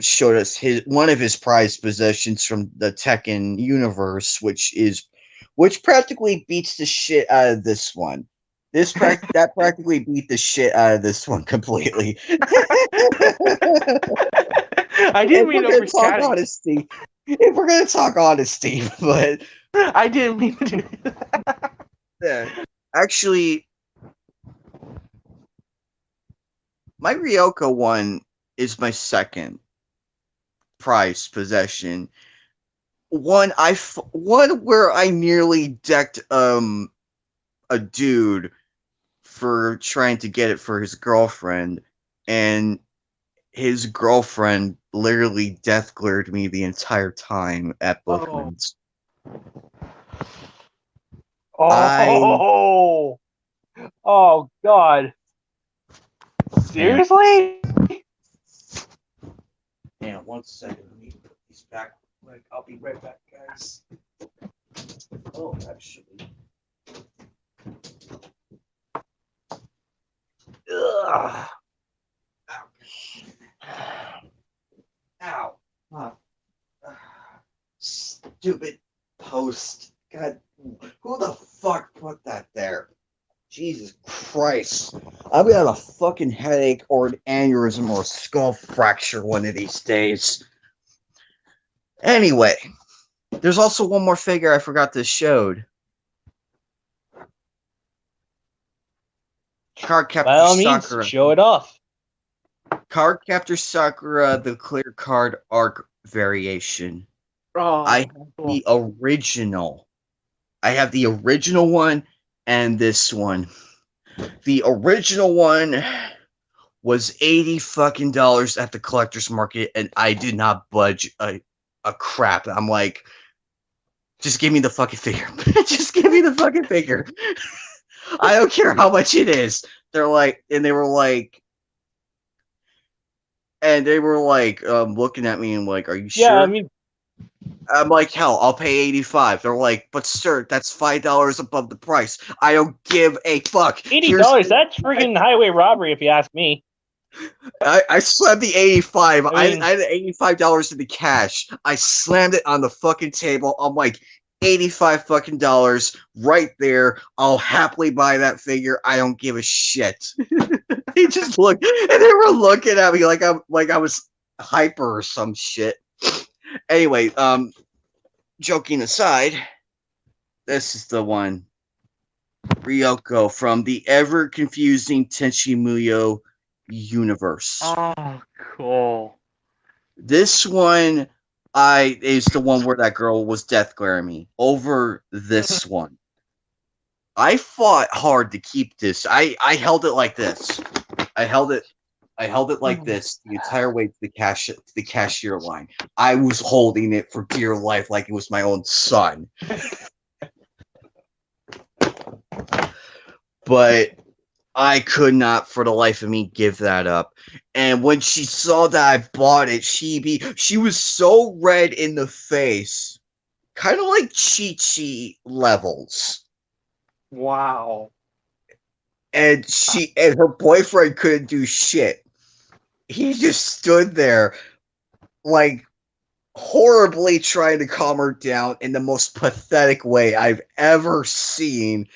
showed us his one of his prized possessions from the Tekken universe, which practically beats the shit out of this one. That practically beat the shit out of this one completely. I if didn't we're mean to gonna talk overshadow. honesty, if we're gonna talk honesty, but I didn't mean to do that. yeah, actually, my Ryoko one is my second prized possession. One where I nearly decked a dude for trying to get it for his girlfriend, and his girlfriend literally death glared me the entire time at both Oh. wins. I Oh, oh God! man, Seriously? man, 1 second. Let me put these back. Like, I'll be right back, guys. Oh, actually. Ugh. Ow. Ow. Stupid post. God, who the fuck put that there? Jesus Christ. I'm gonna have a fucking headache or an aneurysm or a skull fracture one of these days. Anyway, there's also one more figure I forgot to show. Card Captor By all means, Sakura. show it off. Card Captor Sakura, the clear card arc variation. Oh, I have cool. the original. I have the original one and this one. The original one was $80 fucking at the collector's market, and I did not budge a crap. I'm like, just give me the fucking figure. Just give me the fucking figure. I don't care how much it is. They're like, and they were like, looking at me and like, are you Yeah, sure? I mean, I'm like, hell, I'll pay 85. They're like, but sir, that's $5 above the price. I don't give a fuck. $80. That's friggin' highway robbery, if you ask me. I slammed the 85. I mean, I had $85 in the cash. I slammed it on the fucking table. I'm like, 85 fucking dollars right there. I'll happily buy that figure. I don't give a shit. They just looked, and they were looking at me like I was hyper or some shit. Anyway, joking aside, this is the one. Ryoko from the ever confusing Tenchi Muyo universe. Oh, cool. This one is the one where that girl was death glaring me over this one. I fought hard to keep this. I held it like this. I held it. I held it like this the entire way to the cashier line. I was holding it for dear life, like it was my own son. But I could not, for the life of me, give that up. And when she saw that I bought it, she was so red in the face, kind of like Chi-Chi levels. Wow. And her boyfriend couldn't do shit. He just stood there, like horribly trying to calm her down in the most pathetic way I've ever seen.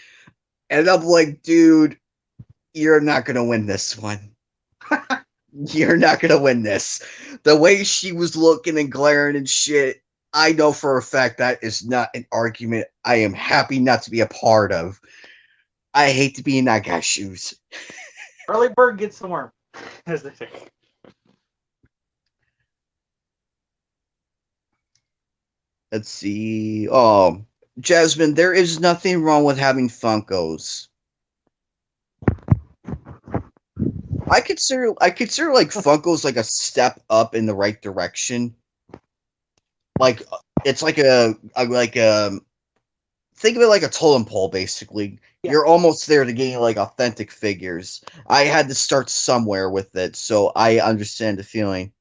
And I'm like, dude, you're not gonna win this one. You're not gonna win this. The way she was looking and glaring and shit, I know for a fact that is not an argument I am happy not to be a part of. I hate to be in that guy's shoes. Early bird gets the worm, as they say. Let's see. Oh, Jasmine, there is nothing wrong with having Funkos. I consider like Funkos like a step up in the right direction. Like it's like a think of it like a totem pole basically. Yeah. You're almost there to getting like authentic figures. I had to start somewhere with it, so I understand the feeling.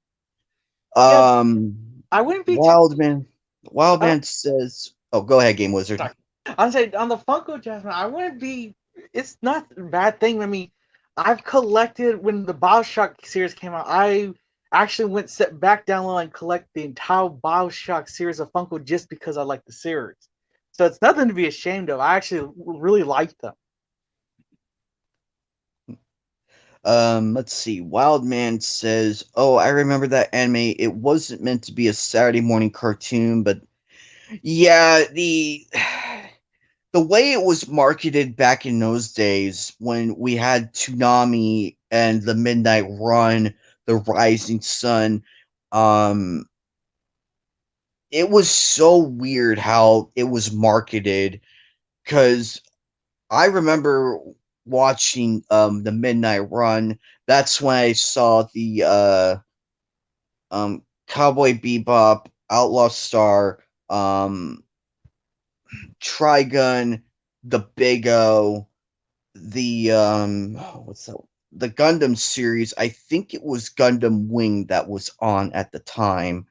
Yeah, Um I wouldn't be too. Wildman says, "Oh, go ahead, Game Wizard." Sorry. I'm saying on the Funko Jasmine, I wouldn't be. It's not a bad thing. I mean, I've collected when the Bioshock series came out. I actually went set back down low and collect the entire Bioshock series of Funko just because I like the series. So it's nothing to be ashamed of. I actually really like them. Let's see. Wildman says, "Oh, I remember that anime. It wasn't meant to be a Saturday morning cartoon, but yeah, the way it was marketed back in those days when we had Toonami and the Midnight Run, the Rising Sun, um, it was so weird how it was marketed because I remember watching the Midnight Run. That's when I saw the Cowboy Bebop, Outlaw Star, Trigun, the Big O, the what's that? The Gundam series. I think it was Gundam Wing that was on at the time,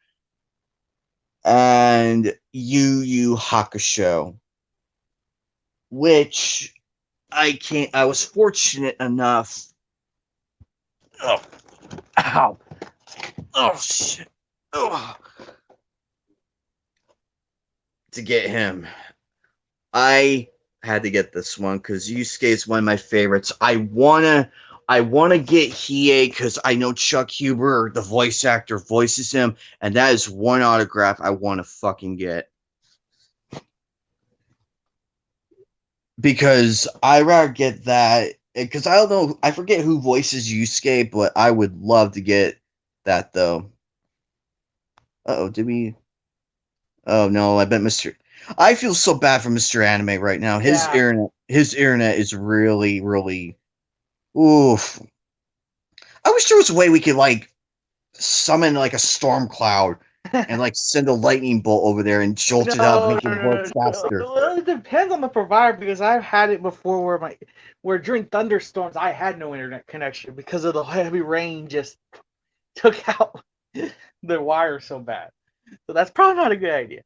and Yu Yu Hakusho, which I can't. I was fortunate enough. Oh, ow! Oh shit! Oh, to get him. I had to get this one because Yusuke is one of my favorites. I wanna get Hiei because I know Chuck Huber, the voice actor, voices him, and that is one autograph I want to fucking get. Because I rather get that because I don't know, I forget who voices Yusuke, but I would love to get that though. Oh, did we? Oh no, I bet Mr. I feel so bad for Mr. Anime right now. Yeah. His internet is really, really oof. I wish there was a way we could like summon like a storm cloud and like send a lightning bolt over there and jolt it up, No, make it no, work no, no. faster. Well, it depends on the provider because I've had it before where during thunderstorms I had no internet connection because of the heavy rain just took out the wire so bad. So that's probably not a good idea.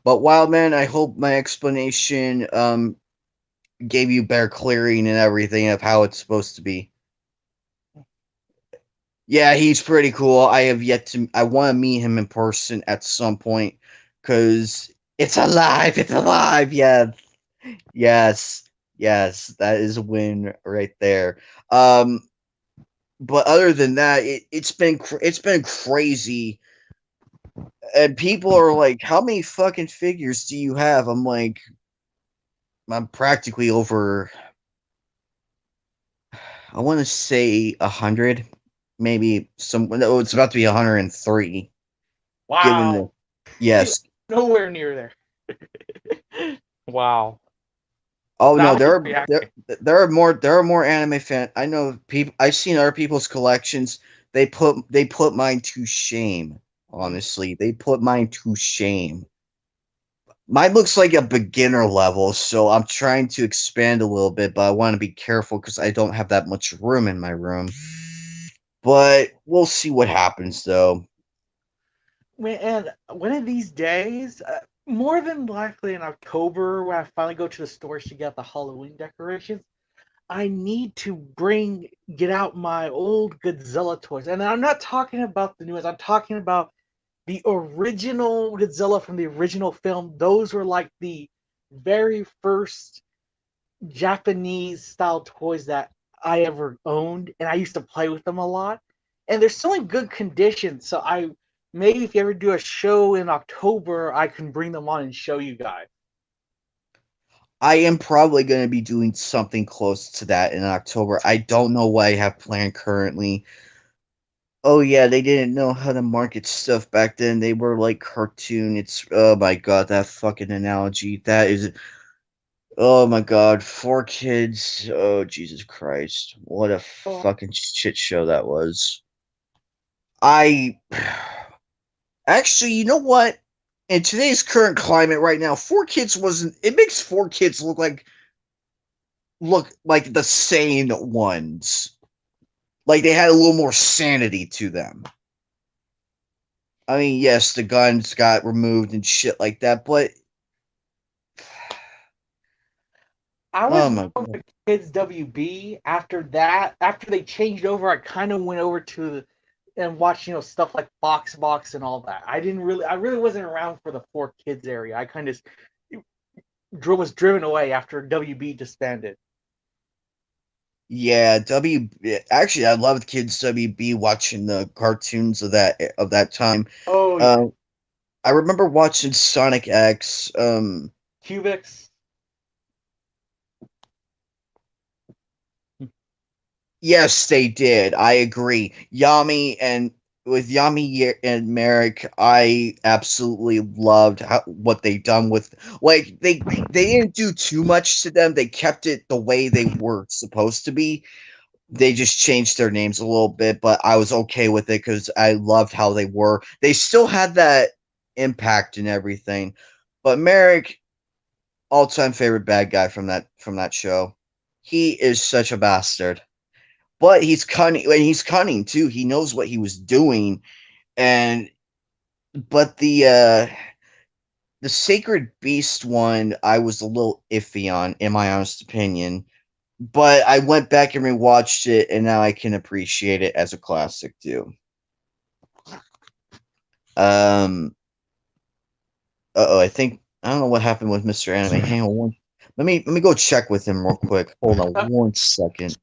But Wildman, I hope my explanation gave you better clearing and everything of how it's supposed to be. Yeah, he's pretty cool. I have yet to. I want to meet him in person at some point because it's alive. It's alive. Yes, yes, yes. That is a win right there. But other than that, it's been crazy. And people are like, "How many fucking figures do you have?" I'm like, I'm practically over. I want to say 100, maybe some. No, it's about to be 103. Given the Wow. yes, Nowhere near there. Wow. Oh no, Fast reaction. there are more anime fan. I know people. I've seen other people's collections. They put mine to shame. Honestly, they put mine to shame. Mine looks like a beginner level, so I'm trying to expand a little bit, but I want to be careful because I don't have that much room in my room. But we'll see what happens, though. And one of these days, more than likely in October, when I finally go to the stores to get the Halloween decorations, I need to get out my old Godzilla toys. And I'm not talking about the new ones, I'm talking about the original Godzilla from the original film. Those were like the very first Japanese style toys that I ever owned, and I used to play with them a lot. And they're still in good condition, so I maybe if you ever do a show in October, I can bring them on and show you guys. I am probably going to be doing something close to that in October. I don't know what I have planned currently. Oh yeah, they didn't know how to market stuff back then. They were like cartoon. It's oh my god, that fucking analogy. That is oh my god, 4 kids. Oh Jesus Christ. What a Oh, fucking shit show that was. I actually, you know what? In today's current climate right now, 4 kids wasn't it makes 4 kids look like the sane ones. Like they had a little more sanity to them. I mean, yes, the guns got removed and shit like that, but I oh was my more god. of a kids WB. After that, after they changed over, I kind of went over to and watched stuff like Box and all that. I really wasn't around for the 4 kids area. I kind of was driven away after WB disbanded. Yeah, actually I loved kids WB watching the cartoons of that time. Oh yeah, Uh, I remember watching Sonic X. Cubics. Yes, they did. I agree. Yami and with and Merrick, I absolutely loved what they done with like they didn't do too much to them. They kept it the way they were supposed to be. They just changed their names a little bit, but I was okay with it because I loved how they were. They still had that impact and everything. But Merrick, all time favorite bad guy from that show. He is such a bastard. But he's cunning too. He knows what he was doing. And but the Sacred Beast one I was a little iffy on, in my honest opinion. But I went back and rewatched it, and now I can appreciate it as a classic too. Um. Oh, I don't know what happened with Mr. Anime. Hang on one. Let me go check with him real quick. Hold on one second.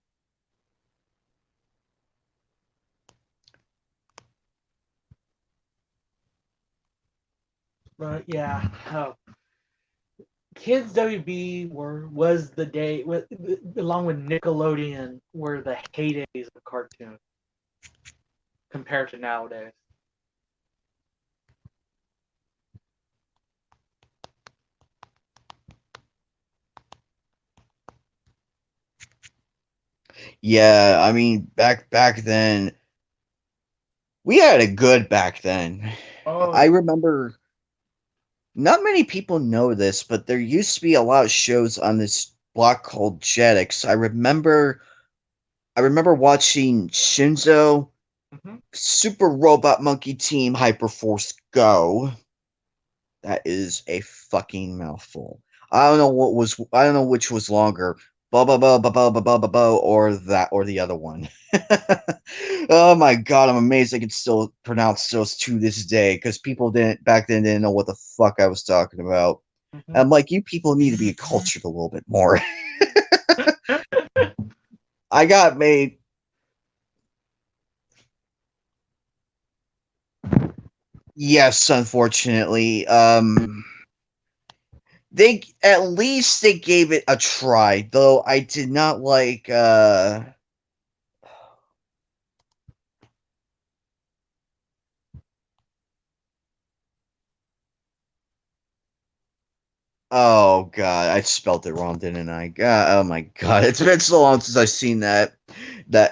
But yeah, Kids WB was the day along with Nickelodeon were the heydays of cartoon compared to nowadays. Yeah, I mean back then we had it good back then. Oh I yeah. remember not many people know this, but there used to be a lot of shows on this block called Jetix. I remember watching Shinzo, Mm-hmm. Super Robot Monkey Team, Hyperforce Go. That is a fucking mouthful. I don't know which was longer. Ba ba ba ba ba ba ba ba ba or that or the other one. Oh my god, I'm amazed I can still pronounce those to this day because people didn't back then didn't know what the fuck I was talking about. Mm-hmm. I'm like, you people need to be cultured a little bit more. I got made. Yes, unfortunately. They at least they gave it a try, though I did not like Oh god, I spelled it wrong, didn't I? God, oh my god, it's been so long since I've seen that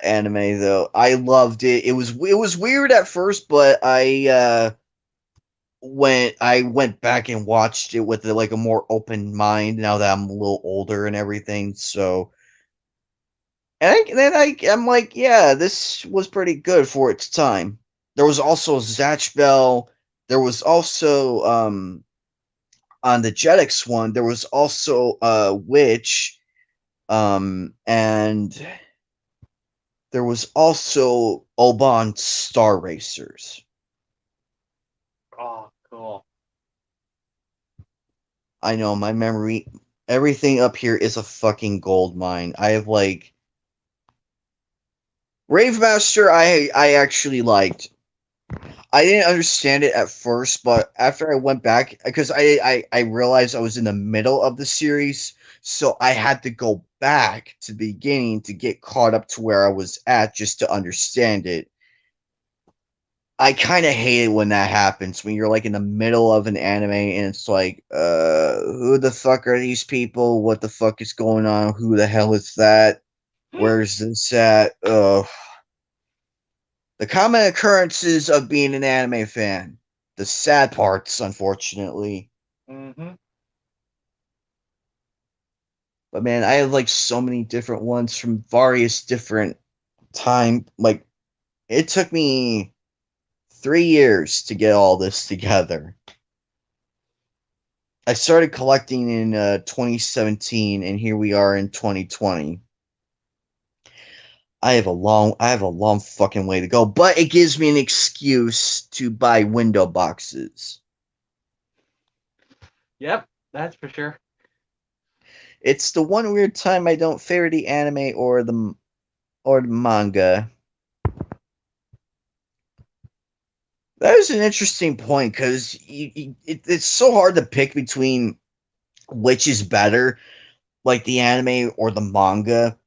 anime though. I loved it. It was weird at first, but I went back and watched it with like a more open mind now that I'm a little older and everything. So I'm like, yeah, this was pretty good for its time. There was also Zatch Bell. There was also on the Jetix one. There was also Witch, and there was also Oban Star Racers. Oh, cool. I know my memory. Everything up here is a fucking gold mine. I have like Rave Master. I actually liked. I didn't understand it at first, but after I went back, because I realized I was in the middle of the series, so I had to go back to the beginning to get caught up to where I was at just to understand it. I kind of hate it when that happens, when you're like in the middle of an anime and it's like, who the fuck are these people? What the fuck is going on? Who the hell is that? Where's this at? The common occurrences of being an anime fan. The sad parts, unfortunately. Mm-hmm. But man, I have like so many different ones from various different time. Like it took me 3 years to get all this together. I started collecting in 2017, and here we are in 2020. I have a long fucking way to go, but it gives me an excuse to buy window boxes. Yep, that's for sure. It's the one weird time I don't favor the anime or the manga. That is an interesting point because it's so hard to pick between which is better, like the anime or the manga,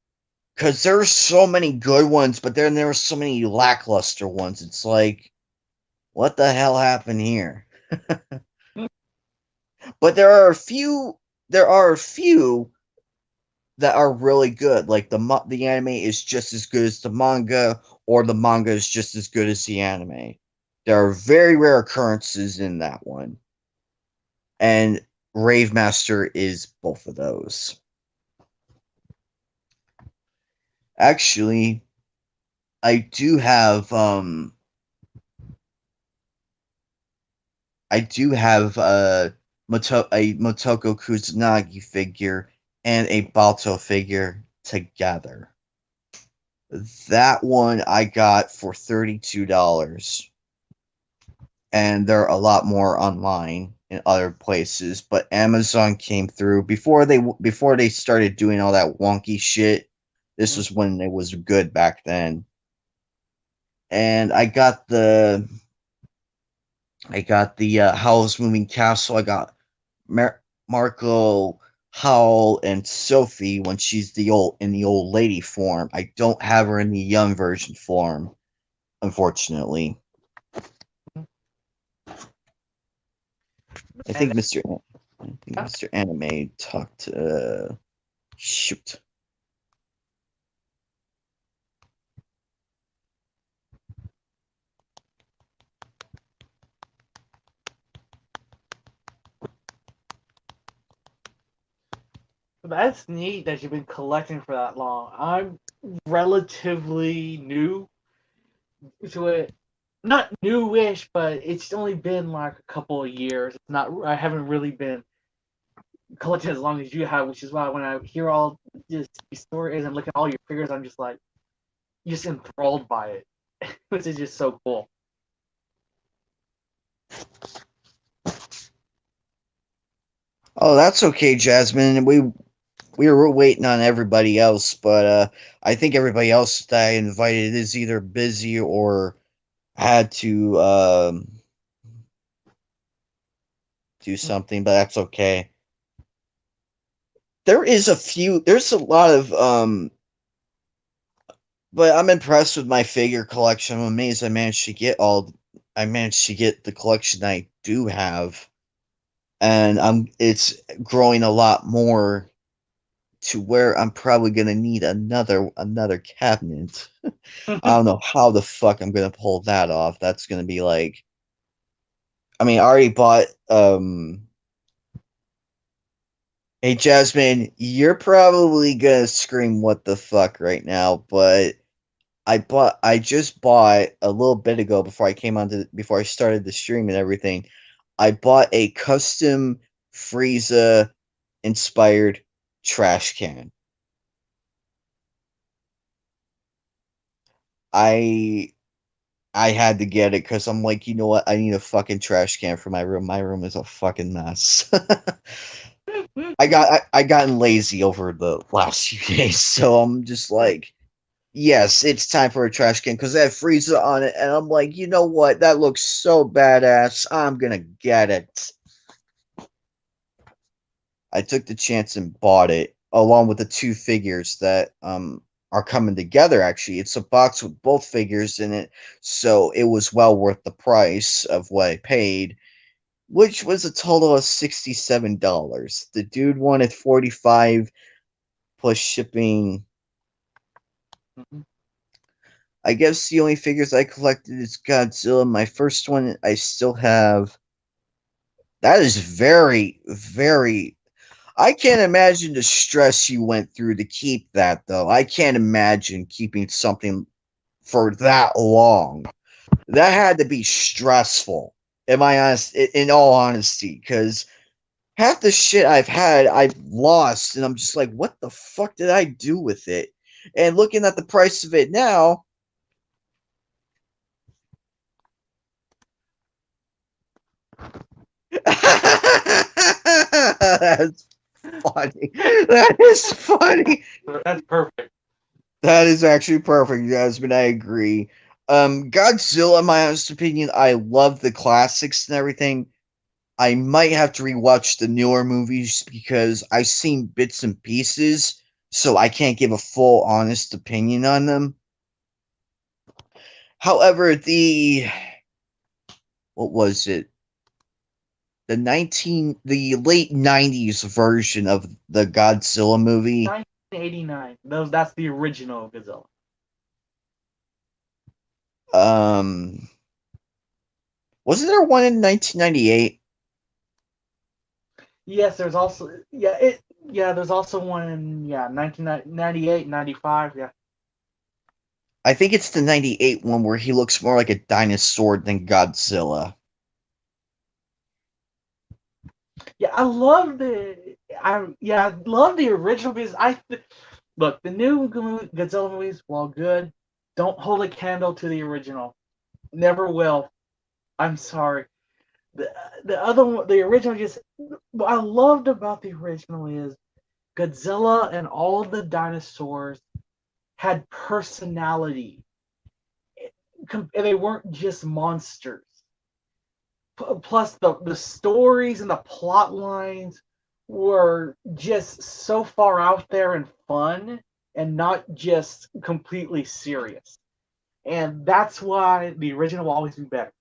because there are so many good ones, but then there are so many lackluster ones. It's like, what the hell happened here? But there are a few. There are a few that are really good. Like the anime is just as good as the manga, or the manga is just as good as the anime. There are very rare occurrences in that one, and Rave Master is both of those. Actually, I do have a Motoko Kusanagi figure and a Balto figure together. That one I got for $32, and there are a lot more online in other places. But Amazon came through before they started doing all that wonky shit. This was when it was good back then, and I got the Howl's Moving Castle. I got Marco, Howl, and Sophie when she's in the old lady form. I don't have her in the young version form, unfortunately. I And think Mr. Anime talked. Shoot. that's neat that you've been collecting for that long. I'm relatively new to it. Not newish, but it's only been like a couple of years. It's not. I haven't really been collecting as long as you have, which is why when I hear all these stories and look at all your figures, I'm just like, just enthralled by it, which is just so cool. Oh, that's okay, Jasmine. We were waiting on everybody else, but I think everybody else that I invited is either busy or had to do something, but that's okay. There's a lot of but I'm impressed with my figure collection. I'm amazed I managed to get the collection I do have. and it's growing a lot more to where I'm probably gonna need another cabinet. I don't know how the fuck I'm gonna pull that off. That's gonna be like, I mean, I already bought. Hey Jasmine, you're probably gonna scream "What the fuck" right now, but I just bought a little bit ago before I started the stream and everything. I bought a custom Frieza inspired trash can. I I had to get it because I'm like, you know what? I need a fucking trash can for my room. My room is a fucking mess. I gotten lazy over the last few days, so I'm just like, yes, it's time for a trash can because they have Frieza on it, and I'm like, you know what? That looks so badass. I'm gonna get it. I took the chance and bought it along with the two figures that are coming together. Actually, it's a box with both figures in it, so it was well worth the price of what I paid, which was a total of $67. The dude wanted 45 plus shipping. Mhm. I guess the only figures I collected is Godzilla. My first one I still have. That is very, very. I can't imagine the stress you went through to keep that, though. I can't imagine keeping something for that long. That had to be stressful. Am I honest? In all honesty, because half the shit I've lost, and I'm just like, what the fuck did I do with it? And looking at the price of it now, that's funny. That is funny. That's perfect. That is actually perfect, Jasmine. I agree. Godzilla, in my honest opinion, I love the classics and everything. I might have to rewatch the newer movies because I've seen bits and pieces, so I can't give a full, honest opinion on them. However, the what was it? The late '90s version of the Godzilla movie. 1989. That's the original Godzilla. Um, wasn't there one in 1998? Yes, there's also there's also one in 1998, 95. Yeah. I think it's the '98 one where he looks more like a dinosaur than Godzilla. Yeah, I love I love the original because look, the new Godzilla movies, while good, don't hold a candle to the original. Never will. I'm sorry. The the other one, the original, just what I loved about the original is Godzilla and all of the dinosaurs had personality. And they weren't just monsters. Plus, the stories and the plot lines were just so far out there and fun and not just completely serious. And that's why the original will always be better.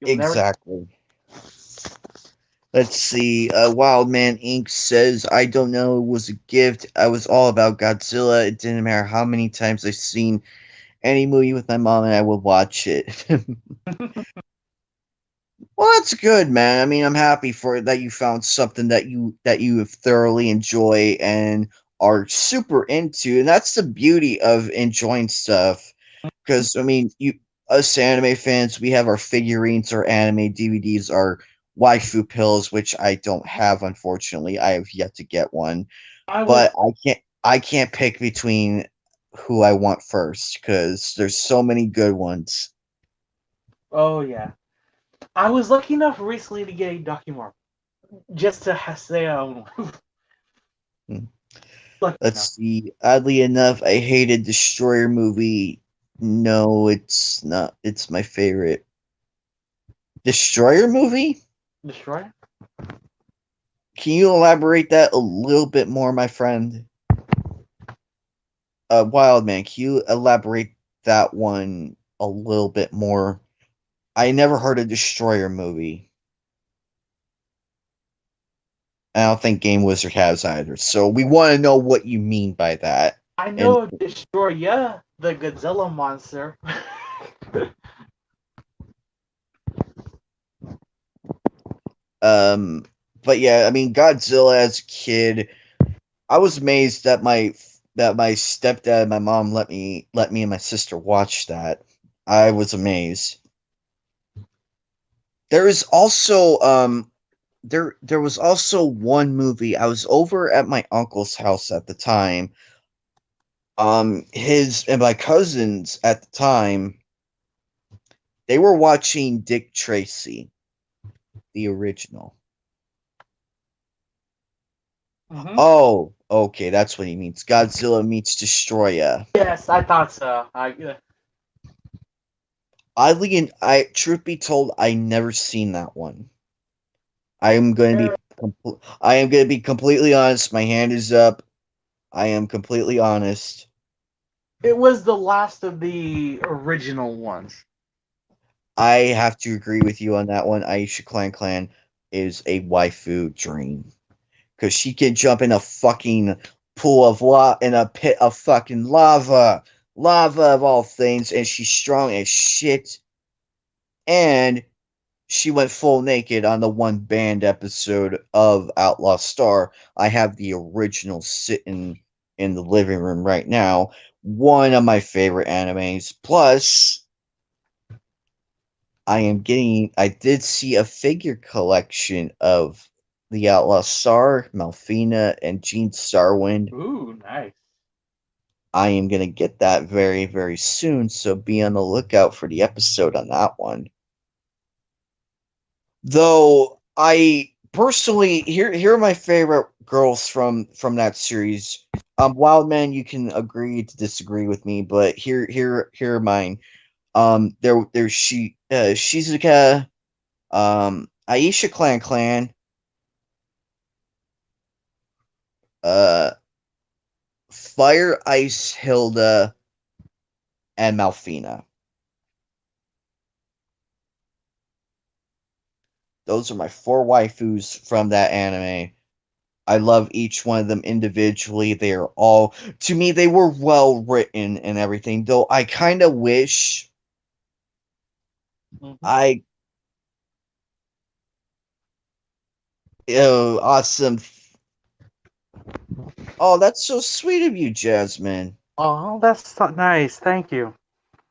You'll never. Exactly. Let's see. Wildman Inc. says, I don't know. It was a gift. I was all about Godzilla. It didn't matter how many times I've seen any movie with my mom and I would watch it. Well, that's good, man. I mean, I'm happy for that you found something that you thoroughly enjoy and are super into, and that's the beauty of enjoying stuff. Because I mean, you us anime fans, we have our figurines, our anime DVDs, our waifu pills, which I don't have, unfortunately. I have yet to get one, I was. but I can't pick between who I want first because there's so many good ones. Oh yeah. I was lucky enough recently to get a Documark just to say I own one. Hmm. Lucky enough. Let's see. Oddly enough, I hated Destroyer movie. No, it's not. It's my favorite. Destroyer movie? Destroy. Can you elaborate that a little bit more, my friend? Wildman, can you elaborate that one a little bit more? I never heard a Destroyer movie. I don't think Game Wizard has either. So we want to know what you mean by that. I And know Destroya, the Godzilla monster. um, but yeah, I mean Godzilla as a kid, I was amazed that my stepdad and my mom let me and my sister watch that. I was amazed. There is also there was also one movie. I was over at my uncle's house at the time. His and my cousins at the time, they were watching Dick Tracy, the original. Hmm. Oh, okay, that's what he means. Godzilla meets Destroya. Yes, I thought so. Oddly, and I truth be told, I never seen that one. I am going to be completely honest. My hand is up. I am completely honest. It was the last of the original ones. I have to agree with you on that one. Aisha Clan is a waifu dream because she can jump in a fucking pool of in a pit of fucking lava of all things, and she's strong as shit. And she went full naked on the one banned episode of Outlaw Star. I have the original sitting in the living room right now. One of my favorite animes. Plus, I did see a figure collection of the Outlaw Star, Malfina, and Gene Starwind. Ooh, nice. I am going to get that very, very soon, so be on the lookout for the episode on that one. Though I personally here are my favorite girls from that series. Wildman, you can agree to disagree with me, but here are mine. There's Shizuka, Aisha Clan, uh, Fire Ice Hilda, and Malfina. Those are my four waifus from that anime. I love each one of them individually. They are all, to me, they were well written and everything. Though I kind of wish Hmm. I, oh, awesome. Oh, that's so sweet of you, Jasmine. Oh, that's so nice. Thank you.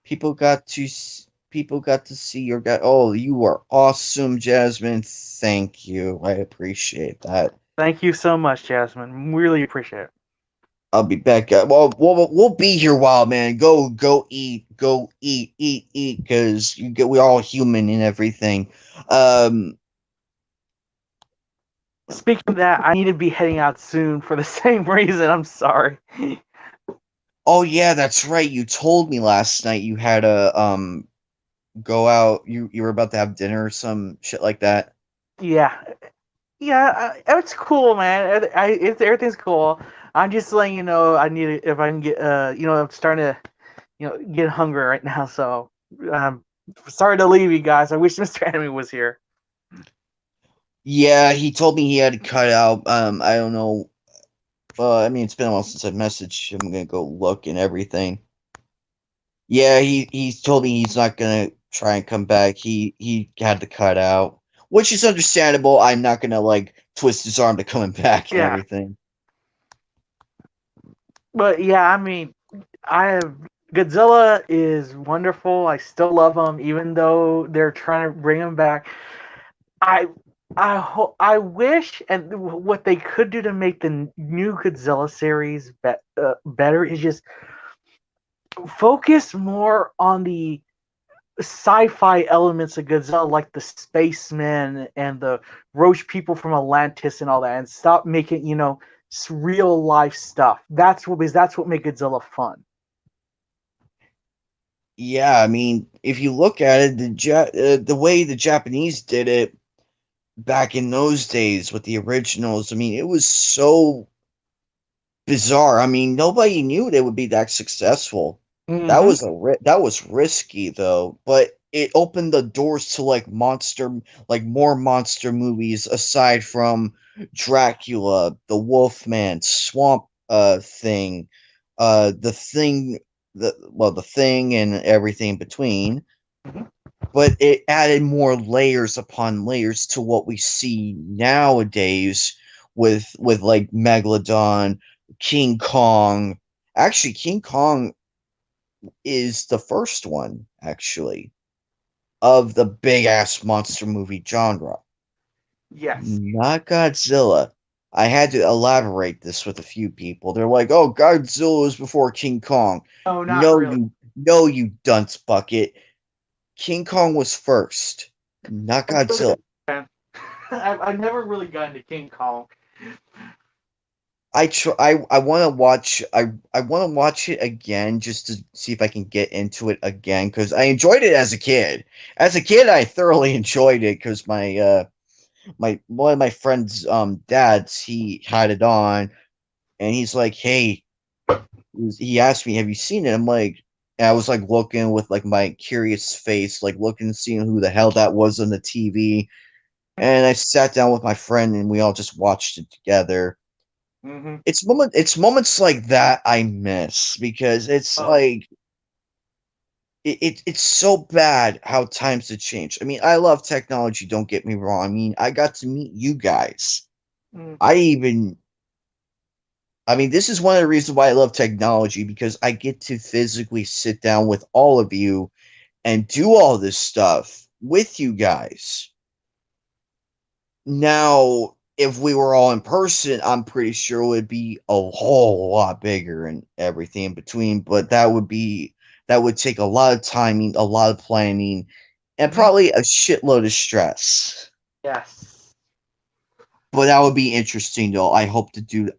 People got to see your guy. Oh, you are awesome, Jasmine. Thank you. I appreciate that. Thank you so much, Jasmine. Really appreciate it. I'll be back. Well, we'll be here, wild man. Go eat, eat, because we're all human and everything. Um. Speaking of that, I need to be heading out soon for the same reason. I'm sorry. Oh yeah, that's right. You told me last night you had to go out. You were about to have dinner or some shit like that. Yeah, yeah, it's cool, man. Everything's cool. I'm just letting you know. I need to, if I can get, I'm starting to, get hungry right now. So, um, sorry to leave you guys. I wish Mr. Enemy was here. Yeah, he told me he had to cut out. I don't know. I mean, it's been a while since I messaged him. I'm gonna go look and everything. Yeah, he's told me he's not gonna try and come back. He had to cut out, which is understandable. I'm not gonna like twist his arm to coming back and Yeah, everything. but yeah, I mean, I have Godzilla is wonderful. I still love him, even though they're trying to bring him back. I I wish, and what they could do to make the new Godzilla series better is just focus more on the sci-fi elements of Godzilla, like the spacemen and the roach people from Atlantis and all that, and stop making real life stuff. That's what made Godzilla fun. Yeah, I mean, if you look at it, the way the Japanese did it back in those days with the originals, I mean, it was so bizarre. I mean, nobody knew they would be that successful. Mm-hmm. That was risky though, but it opened the doors to like more monster movies aside from Dracula, the Wolfman, Swamp Thing, the Thing, the Thing, and everything in between. Mhm. But it added more layers upon layers to what we see nowadays with like Megalodon, King Kong. Actually, King Kong is the first one, actually, of the big ass monster movie genre. Yes. Not Godzilla. I had to elaborate this with a few people. They're like, "Oh, Godzilla was before King Kong." No, not really. No, you dunce bucket. King Kong was first, not I'm still a Godzilla. fan. I've never really gotten to King Kong. I want to watch I want to watch it again just to see if I can get into it again because I enjoyed it as a kid. As a kid, I thoroughly enjoyed it because my one of my friends dads he had it on and he's like, "Hey," he asked me, "Have you seen it?" I'm like, and I was like looking with like my curious face, like looking, seeing who the hell that was on the TV. And I sat down with my friend and we all just watched it together. Hmm. It's moments like that I miss because it's Oh. like it's so bad how times have changed. I mean, I love technology, don't get me wrong. I mean, I got to meet you guys. Mm. I even I mean, this is one of the reasons why I love technology because I get to physically sit down with all of you and do all this stuff with you guys. Now, if we were all in person, I'm pretty sure it would be a whole lot bigger and everything in between, but that would take a lot of timing, a lot of planning, and Hmm. probably a shitload of stress. Yes. But that would be interesting though. I hope to do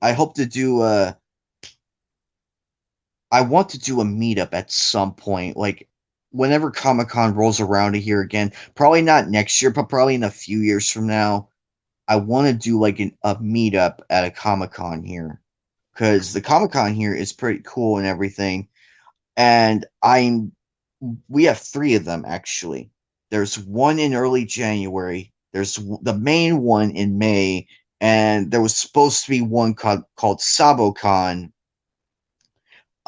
I want to do a meetup at some point, like whenever Comic Con rolls around here again. Probably not next year, but probably in a few years from now. I want to do like a meetup at a Comic Con here because the Comic Con here is pretty cool and everything. And we have three of them actually. There's one in early January. There's the main one in May, and there was supposed to be one called SaboCon.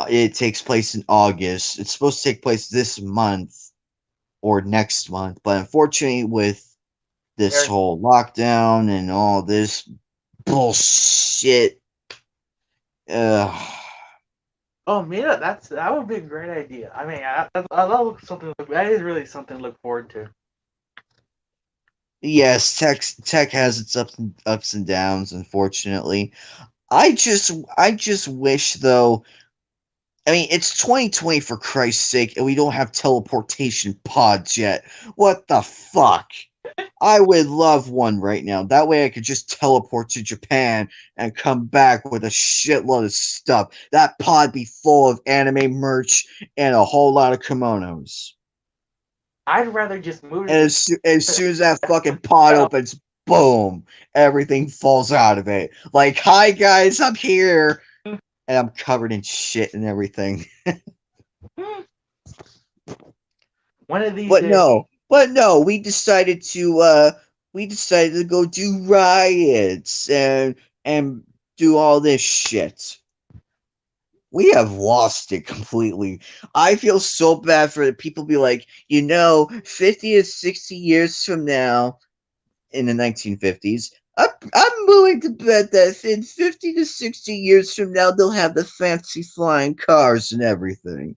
It takes place in August. It's supposed to take place this month or next month, but unfortunately, with this Very. whole lockdown and all this bullshit. Uh, Oh, Mira, that would be a great idea. I mean, I love something. That is really something to look forward to. yes, tech has its ups and downs. Unfortunately, I just wish though. I mean, it's 2020 for Christ's sake, and we don't have teleportation pods yet. What the fuck? I would love one right now. That way I could just teleport to Japan and come back with a shitload of stuff. That pod be full of anime merch and a whole lot of kimonos. I'd rather just move And to as soon as that fucking pod Japan. opens, boom, everything falls out of it. Like, hi guys, I'm here. And I'm covered in shit and everything. One of these days. But no, we decided to go do riots and do all this shit. We have lost it completely. I feel so bad for the people be like, 50 to 60 years from now in the 1950s, I'm willing to bet that in 50 to 60 years from now they'll have the fancy flying cars and everything.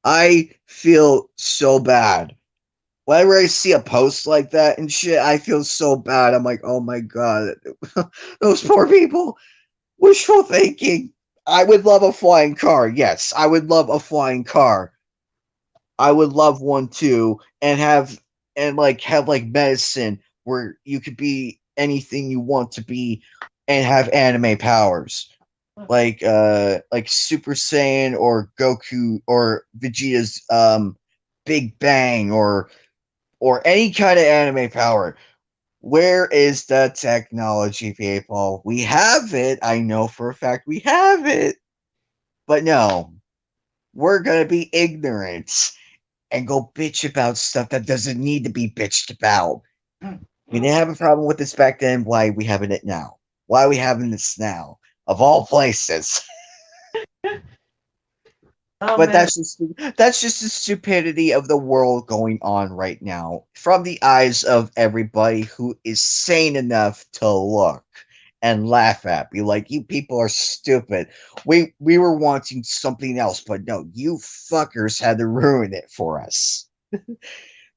I feel so bad whenever I see a post like that and shit, I feel so bad. I'm like, oh my god, those poor people. Wishful thinking. I would love a flying car. Yes, I would love a flying car. I would love one too, and have like medicine where you could be anything you want to be and have anime powers. Like Super Saiyan or Goku or Vegeta's Big Bang or any kind of anime power. Where is the technology, people? We have it. I know for a fact we have it. But no, we're going to be ignorant. and go bitch about stuff that doesn't need to be bitched about. We Mm-hmm. didn't have a problem with this back then. Why are we having it now? Why are we having this now? Of all places. Oh But man. that's just the stupidity of the world going on right now from the eyes of everybody who is sane enough to look and laugh at me like you people are stupid. We were wanting something else, but no, you fuckers had to ruin it for us.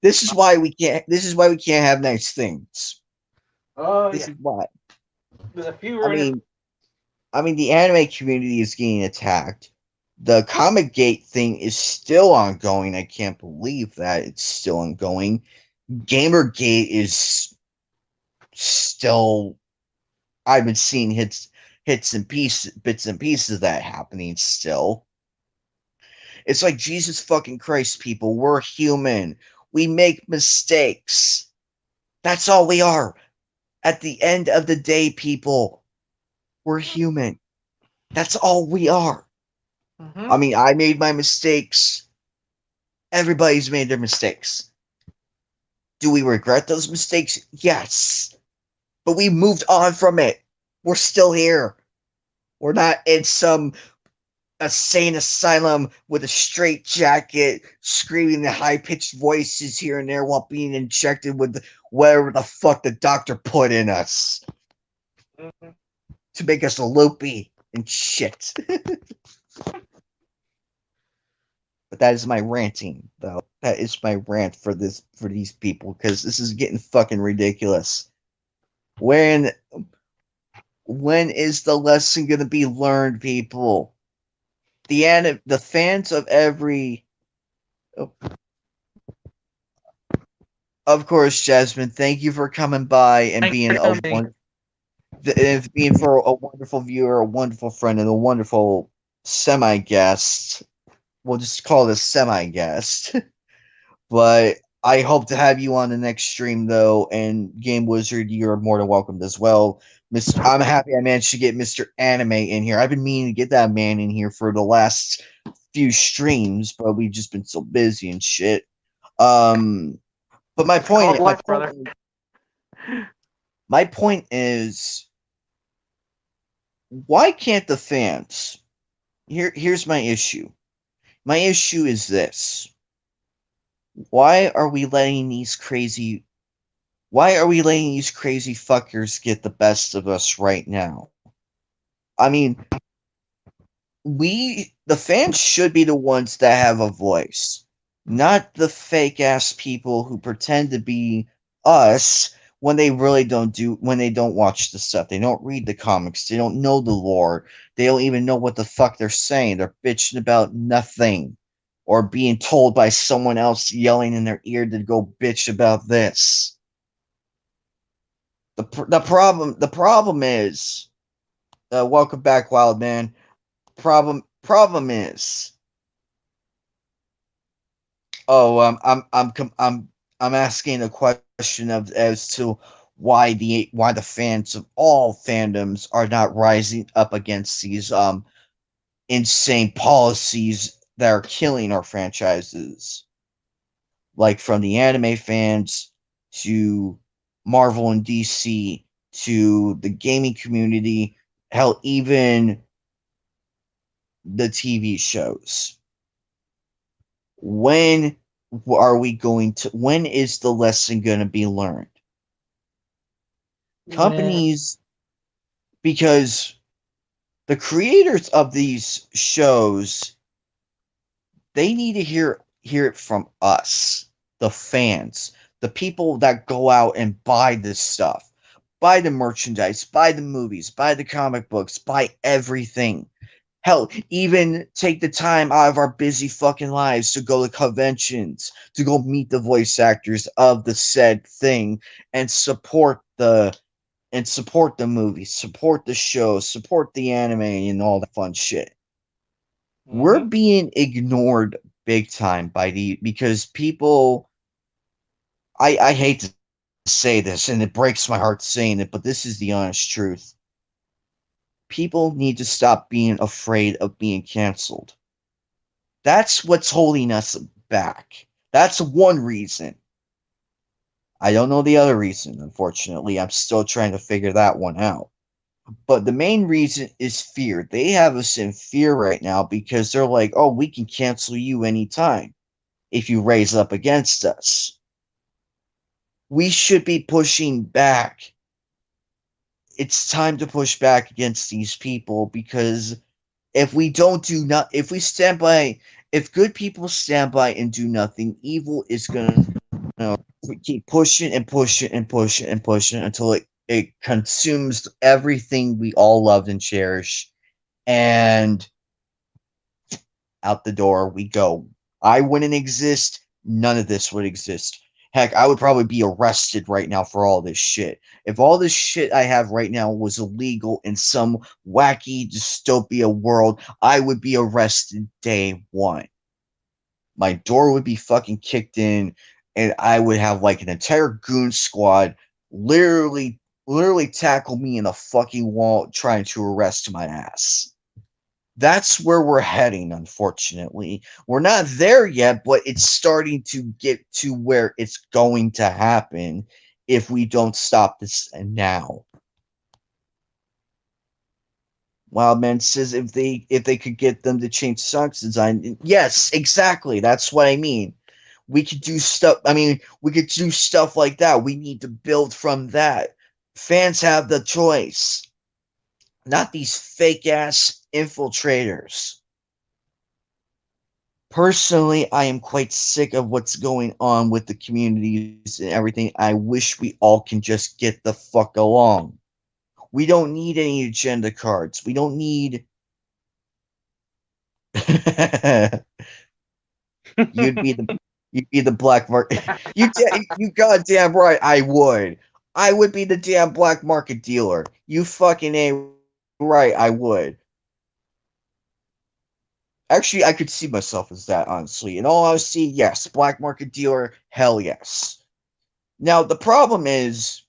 This is why we can't have nice things. Oh This yeah. is why. There's a few I ruined it. mean, the anime community is getting attacked. The comic gate thing is still ongoing. I can't believe that it's still ongoing. Gamergate is still. I've been seeing hits and pieces, bits and pieces of that happening still. It's like Jesus fucking Christ, people. We're human. We make mistakes. That's all we are. At the end of the day, people, we're human. That's all we are. Mm-hmm. I mean, I made my mistakes. Everybody's made their mistakes. Do we regret those mistakes? Yes. But we moved on from it. We're still here. We're not in some insane asylum with a straight jacket, screaming the high pitched voices here and there while being injected with whatever the fuck the doctor put in us Mm-hmm. to make us loopy and shit. But that is my ranting, though. That is my rant for these people because this is getting fucking ridiculous. When when is the lesson gonna be learned, people? The fans of every, oh, of course, Jasmine. Thank you for coming by and Thanks for being coming. being for a wonderful viewer, a wonderful friend, and a wonderful semi guest. We'll just call it a semi guest. But I hope to have you on the next stream though, and Game Wizard, you're more than welcome as well. I'm happy I managed to get Mr. Anime in here. I've been meaning to get that man in here for the last few streams, but we've just been so busy and shit. Um, but Called life, brother. my point is, why can't the fans? Here's my issue. My issue is this: why are we letting these crazy Why are we letting these crazy fuckers get the best of us right now? I mean, the fans should be the ones that have a voice, not the fake ass people who pretend to be us when they don't watch the stuff. They don't read the comics. They don't know the lore. They don't even know what the fuck they're saying. They're bitching about nothing or being told by someone else yelling in their ear to go bitch about this. The problem is, welcome back, Wild Man. Problem is, oh, I'm asking a question of as to why the fans of all fandoms are not rising up against these insane policies that are killing our franchises, like from the anime fans to Marvel and DC to the gaming community, hell, even the TV shows. When when is the lesson going to be learned? When Companies, because the creators of these shows, they need to hear it from us, the fans, the people that go out and buy this stuff, buy the merchandise, buy the movies, buy the comic books, buy everything. Hell, even take the time out of our busy fucking lives to go to conventions, to go meet the voice actors of the said thing and support the movies, support the shows, support the anime and all that fun shit. We're mm-hmm. being ignored big time by the because people I hate to say this and it breaks my heart saying it, but this is the honest truth. People need to stop being afraid of being canceled. That's what's holding us back. That's one reason. I don't know the other reason, unfortunately. I'm still trying to figure that one out. But the main reason is fear. They have us in fear right now because they're like, oh, we can cancel you anytime if you raise up against us. We should be pushing back. It's time to push back against these people because if we don't do not, if we stand by, if good people stand by and do nothing, evil is gonna keep pushing and pushing and pushing and pushing until it consumes everything we all loved and cherish, and out the door we go. I wouldn't exist. None of this would exist. Heck, I would probably be arrested right now for all this shit. If all this shit I have right now was illegal in some wacky dystopia world, I would be arrested day one. My door would be fucking kicked in, and I would have like an entire goon squad literally tackle me in the fucking wall trying to arrest my ass. That's where we're heading, unfortunately. We're not there yet, but it's starting to get to where it's going to happen if we don't stop this now. Wildman says if they could get them to change socks design, yes, exactly. That's what I mean. We could do stuff. I mean, we could do stuff like that. We need to build from that. Fans have the choice, not these fake ass infiltrators. Personally, I am quite sick of what's going on with the communities and everything. I wish we all can just get the fuck along. We don't need any agenda cards. We don't need. you'd be the you'd be the black market. You goddamn right. I would. I would be the damn black market dealer. You fucking ain't right. I would. Actually, I could see myself as that, honestly. In all honesty, yes. Black market dealer, hell yes. Now, the problem is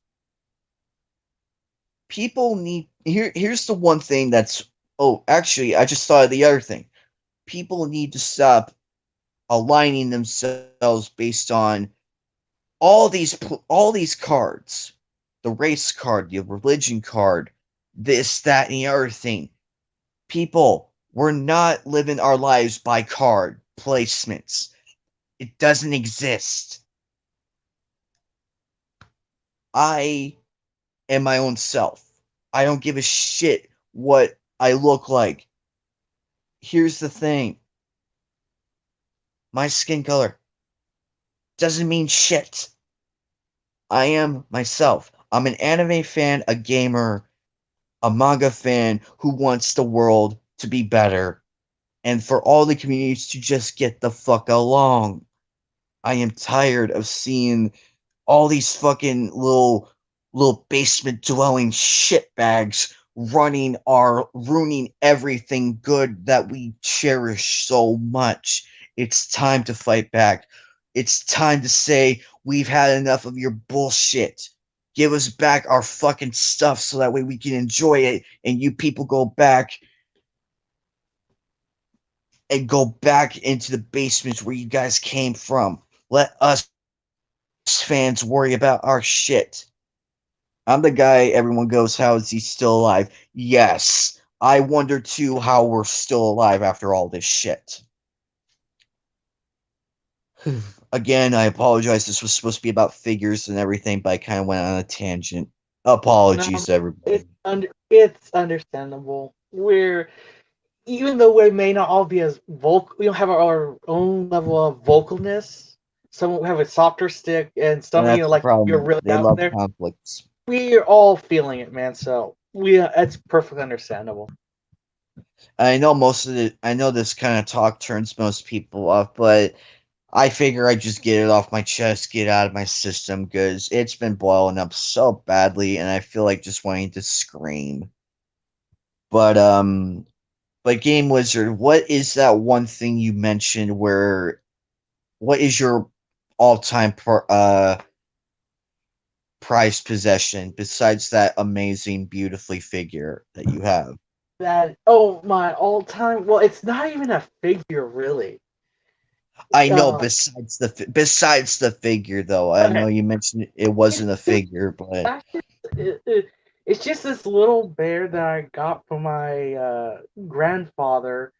people need here's the one thing that's oh, actually, I just thought of the other thing. People need to stop aligning themselves based on all these cards. The race card, the religion card, this, that, and the other thing. People, we're not living our lives by card placements. It doesn't exist. I am my own self. I don't give a shit what I look like. Here's the thing. My skin color doesn't mean shit. I am myself. I'm an anime fan, a gamer, a manga fan who wants the world to be better and for all the communities to just get the fuck along. I am tired of seeing all these fucking little basement dwelling shitbags ruining everything good that we cherish so much. It's time to fight back. It's time to say we've had enough of your bullshit. Give us back our fucking stuff so that way we can enjoy it and you people go back into the basements where you guys came from. Let us fans worry about our shit. I'm the guy everyone goes, how is he still alive? Yes. I wonder too how we're still alive after all this shit. Again, I apologize. This was supposed to be about figures and everything, but I kind of went on a tangent. No, Apologies, everybody. it's understandable. We're even though we may not all be as vocal, we don't have our own level of vocalness. Some have a softer stick, and And some that's the like you're problem. really They out love there. conflicts. We're all feeling it, man. So it's perfectly understandable. I know this kind of talk turns most people off, but I figure I just get it off my chest, get it out of my system, because it's been boiling up so badly, and I feel like just wanting to scream. But Game Wizard, what is that one thing you mentioned where? What is your all-time prized possession besides that amazing, beautifully figure that you have? That my all time. Well, it's not even a figure really. I know. Uh, Besides the figure, though, I okay, know you mentioned it it's wasn't a just figure, but that's just it's just this little bear that I got from my grandfather.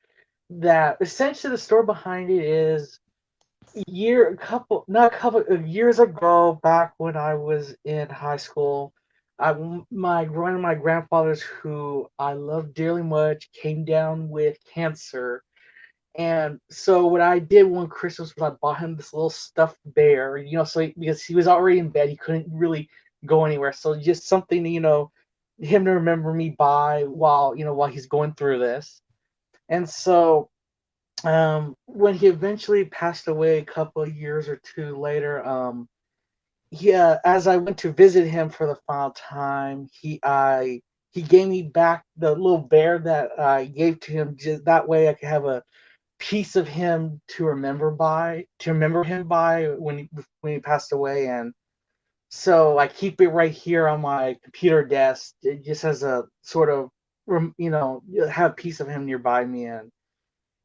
That essentially the story behind it is a couple, not a couple of years ago, back when I was in high school. One of my grandfathers, who I love dearly much, came down with cancer. And so what I did one Christmas was I bought him this little stuffed bear, because he was already in bed, he couldn't really go anywhere. So just something, him to remember me by while he's going through this. And so when he eventually passed away a couple of years or two later, yeah, as I went to visit him for the final time, he gave me back the little bear that I gave to him. Just that way, I could have a piece of him to remember him by when he passed away. And so I keep it right here on my computer desk. It just has a sort of have a piece of him nearby me. And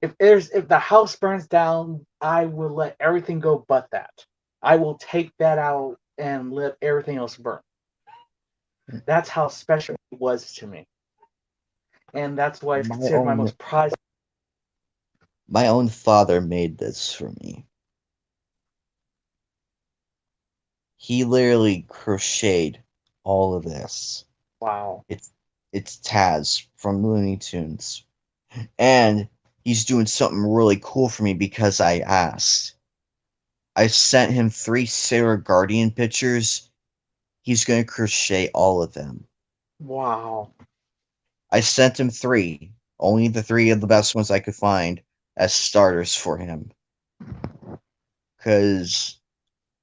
if the house burns down, I will let everything go but that. I will take that out and let everything else burn. That's how special it was to me, and that's why it's my considered my own most prized. my own father made this for me. He literally crocheted all of this. Wow. It's it's Taz from Looney Tunes. And he's doing something really cool for me because I asked. I sent him 3 Sarah Guardian pictures. He's going to crochet all of them. Wow. I sent him 3, only the 3 of the best ones I could find as starters for him. Because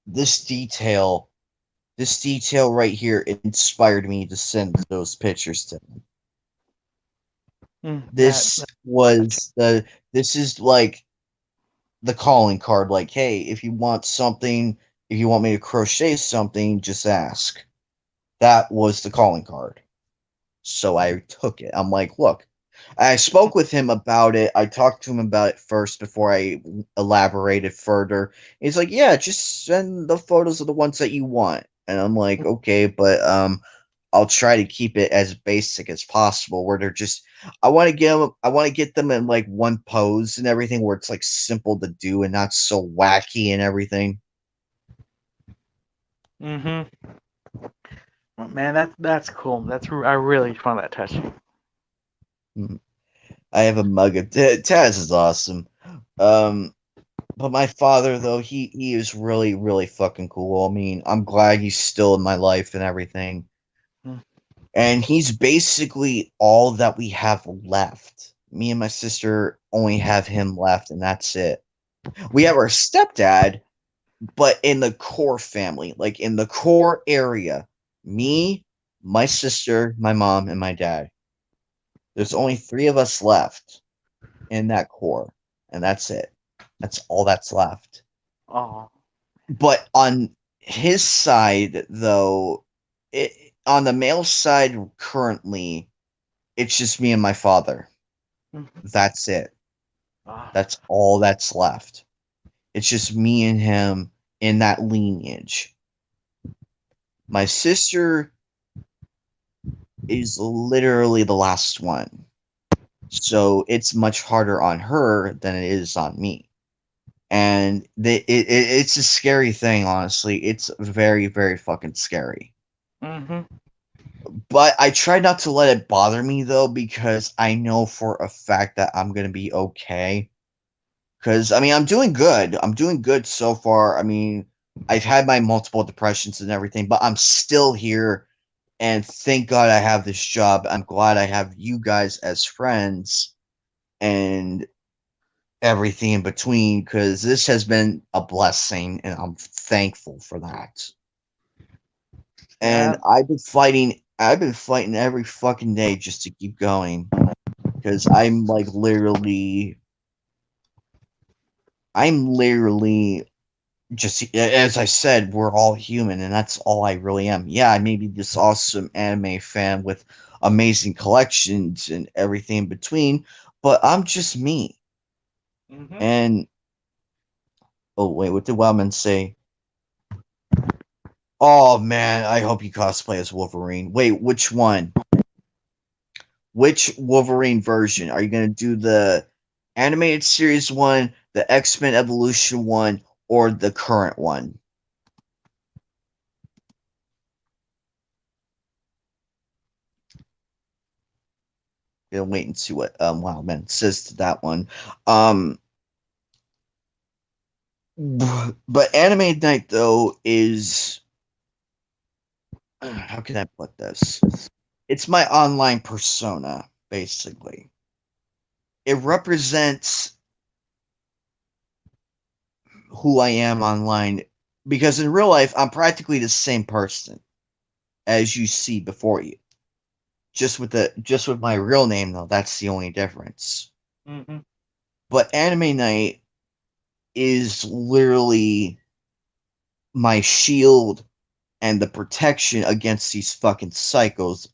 this detail, this detail right here inspired me to send those pictures to him. Mm, that This was this is like the calling card, like, hey, if you want something, if you want me to crochet something, just ask. That was the calling card. So I took it. I'm like, look, I spoke with him about it. I talked to him about it first before I elaborated further. He's like, yeah, just send the photos of the ones that you want. And I'm like, okay, but I'll try to keep it as basic as possible where they're just I want to get them in like one pose and everything where it's like simple to do and not so wacky and everything. mm-hmm. Man, that's cool. I really find that touching. Mhm. I have a mug of Taz is awesome. Um but my father though, he is really really fucking cool. I mean, I'm glad he's still in my life and everything. Mm. And he's basically all that we have left. Me and my sister only have him left and that's it. We have our stepdad, but in the core family, like in the core area, me, my sister, my mom, and my dad. There's only 3 of us left in that core, and that's it. That's all that's left. Oh. But on his side, though, on the male side currently, it's just me and my father. Mm-hmm. That's it. Ah. That's all that's left. It's just me and him in that lineage. My sister is literally the last one. So it's much harder on her than it is on me. And it's a scary thing, honestly. It's very, very fucking scary. Mm-hmm. But I try not to let it bother me, though, because I know for a fact that I'm going to be okay. Because, I mean, I'm doing good. I'm doing good so far. I mean, I've had my multiple depressions and everything, but I'm still here. And thank God I have this job. I'm glad I have you guys as friends and everything in between because this has been a blessing and I'm thankful for that. And Yeah. I've been fighting every fucking day just to keep going because I'm literally just as I said, we're all human and that's all I really am. Yeah, I may be this awesome anime fan with amazing collections and everything in between, but I'm just me. Mm-hmm. And Oh wait, what did Wildman say? Oh man, I hope you cosplay as Wolverine. Wait, which one? Which Wolverine version? Are you gonna do the animated series one, the X-Men Evolution one, or the current one? Gonna wait and see what Wildman says to that one. Um but Anime Night though is how can I put this? It's my online persona, basically. It represents who I am online because in real life I'm practically the same person as you see before you. Just with my real name though, that's the only difference. Mm-hmm. But Anime Night is literally my shield and the protection against these fucking psychos.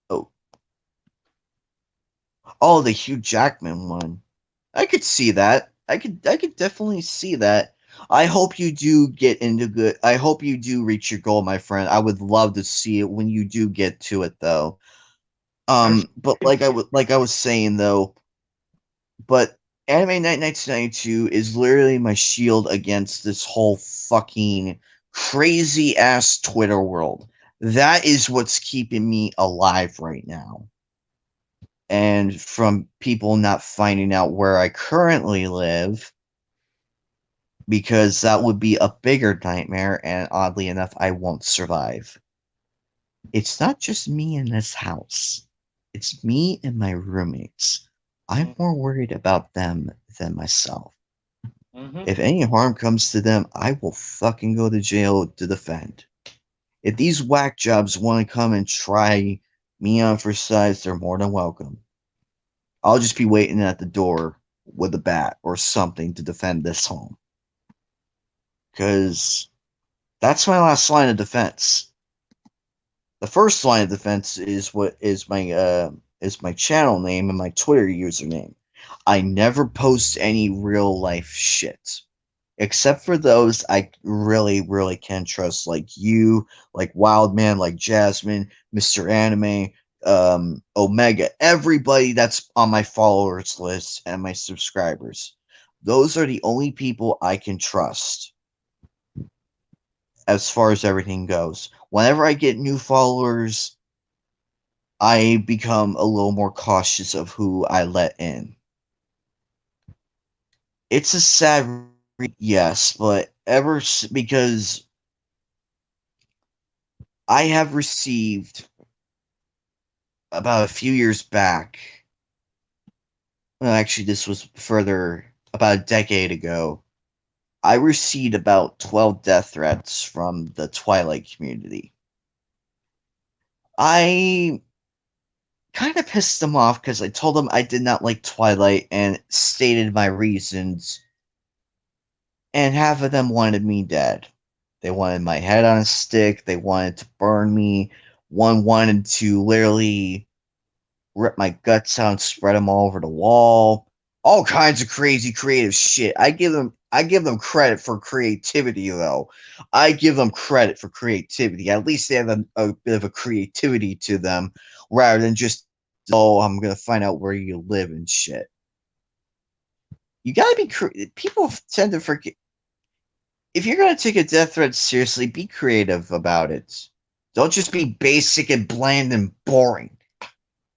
Oh, oh, the Hugh Jackman one. I could see that. I could definitely see that. I hope you do get into good. I hope you do reach your goal, my friend. I would love to see it when you do get to it, though. But like I was saying though, but Anime Night 1992 is literally my shield against this whole fucking crazy ass Twitter world. That is what's keeping me alive right now. And from people not finding out where I currently live, because that would be a bigger nightmare, and oddly enough, I won't survive. It's not just me in this house, it's me and my roommates. I'm more worried about them than myself. Mm-hmm. If any harm comes to them, I will fucking go to jail to defend. If these whack jobs want to come and try me on for size, they're more than welcome. I'll just be waiting at the door with a bat or something to defend this home. Because that's my last line of defense. The first line of defense is what is my channel name and my Twitter username. I never post any real life shit. Except for those I really, really can trust, like you, like Wildman, like Jasmine, Mr. Anime, Omega, everybody that's on my followers list and my subscribers. Those are the only people I can trust as far as everything goes. Whenever I get new followers, I become a little more cautious of who I let in. It's a sad, yes, but because I have received about a few years back. Well, actually, this was further about a decade ago. I received about 12 death threats from the Twilight community. I kind of pissed them off because I told them I did not like Twilight and stated my reasons, and half of them wanted me dead. They wanted my head on a stick, they wanted to burn me, one wanted to literally rip my guts out and spread them all over the wall. All kinds of crazy creative shit. I give them credit for creativity though. I give them credit for creativity. At least they have a bit of a creativity to them rather than just oh, I'm gonna find out where you live and shit. You gotta be people tend to forget if you're gonna take a death threat seriously, be creative about it. Don't just be basic and bland and boring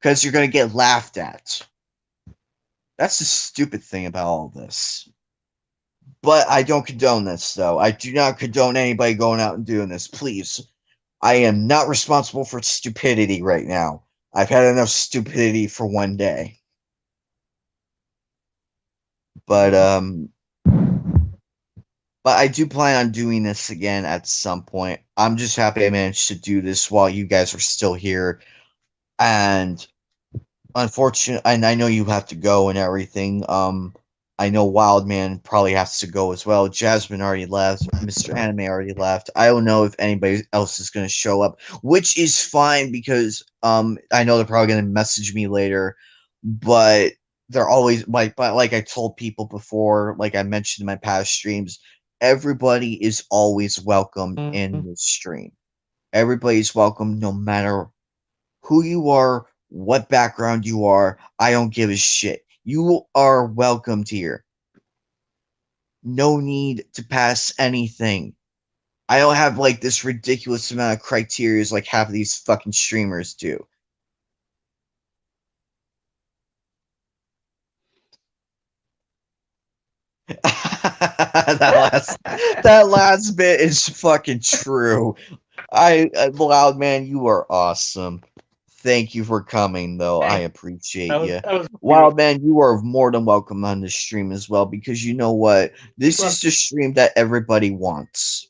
because you're going to get laughed at. That's the stupid thing about all this. But I don't condone this, though. I do not condone anybody going out and doing this. Please. I am not responsible for stupidity right now. I've had enough stupidity for one day. But but I do plan on doing this again at some point. I'm just happy I managed to do this while you guys are still here. And unfortunate, and I know you have to go and everything. I know Wildman probably has to go as well. Jasmine already left. Mr. Anime already left. I don't know if anybody else is going to show up, which is fine because I know they're probably going to message me later. But they're always like I told people before, like I mentioned in my past streams, everybody is always welcome in Mhm. this stream. Everybody's welcome no matter who you are, what background you are. I don't give a shit. You are welcomed here. No need to pass anything. I don't have like this ridiculous amount of criteria like half of these fucking streamers do. that last bit is fucking true. Loud man, you are awesome. Thank you for coming, though. I Hey, appreciate you. that was beautiful. Wild man, you are more than welcome on the stream as well because you know what? This Well, is the stream that everybody wants.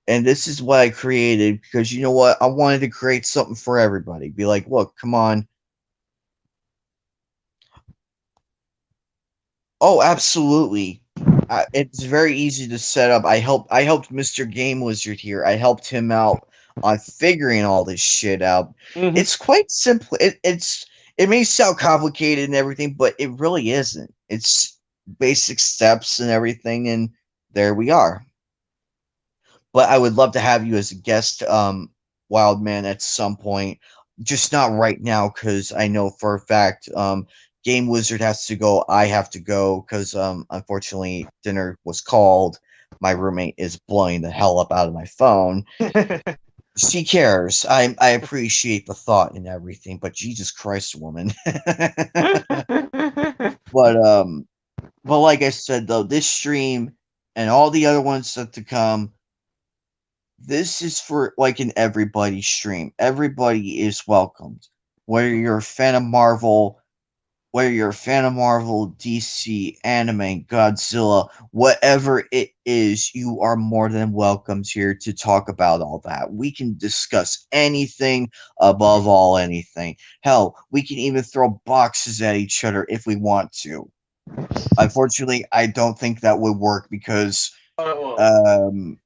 And this is what I created because you know what? I wanted to create something for everybody. Be like, look, come on. Oh, absolutely. It's very easy to set up. I helped Mr. Game Wizard here. I helped him out on figuring all this shit out. mhm. It's quite simple. It may sound complicated and everything, but it really isn't. It's basic steps and everything, and there we are. But I would love to have you as a guest, Wildman, at some point. Just not right now, because I know for a fact, Game Wizard has to go. I have to go because, unfortunately, dinner was called. My roommate is blowing the hell up out of my phone. She cares. I appreciate the thought and everything, but Jesus Christ, woman. but but like I said though, this stream and all the other ones that to come, this is for like an everybody stream. Everybody is welcomed. Whether you're a fan of Marvel, whether you're a fan of Marvel, DC, anime, Godzilla, whatever it is, you are more than welcomed here to talk about all that. We can discuss anything, above all anything. Hell, we can even throw boxes at each other if we want to. Unfortunately, I don't think that would work because Oh, um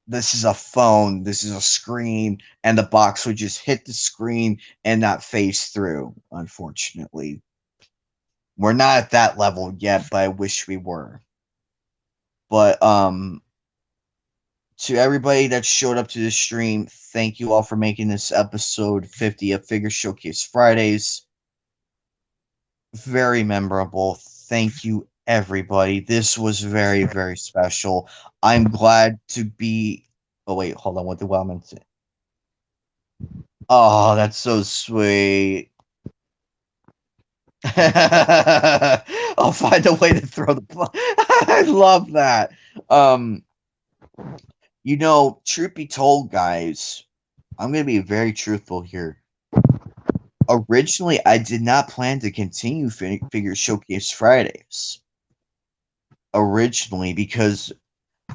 this is a phone, this is a screen, and the box would just hit the screen and not phase through, unfortunately. We're not at that level yet, but I wish we were. But to everybody that showed up to the stream, thank you all for making this episode 50 of Figure Showcase Fridays. Very memorable. Thank you, everybody. This was very, very special. I'm glad to be. Oh, wait, hold on. What the Wellman say? Oh, that's so sweet. I'll find a way to throw the. I love that. Um, truth be told, guys, I'm gonna be very truthful here. Originally, I did not plan to continue Figure Showcase Fridays. Originally, because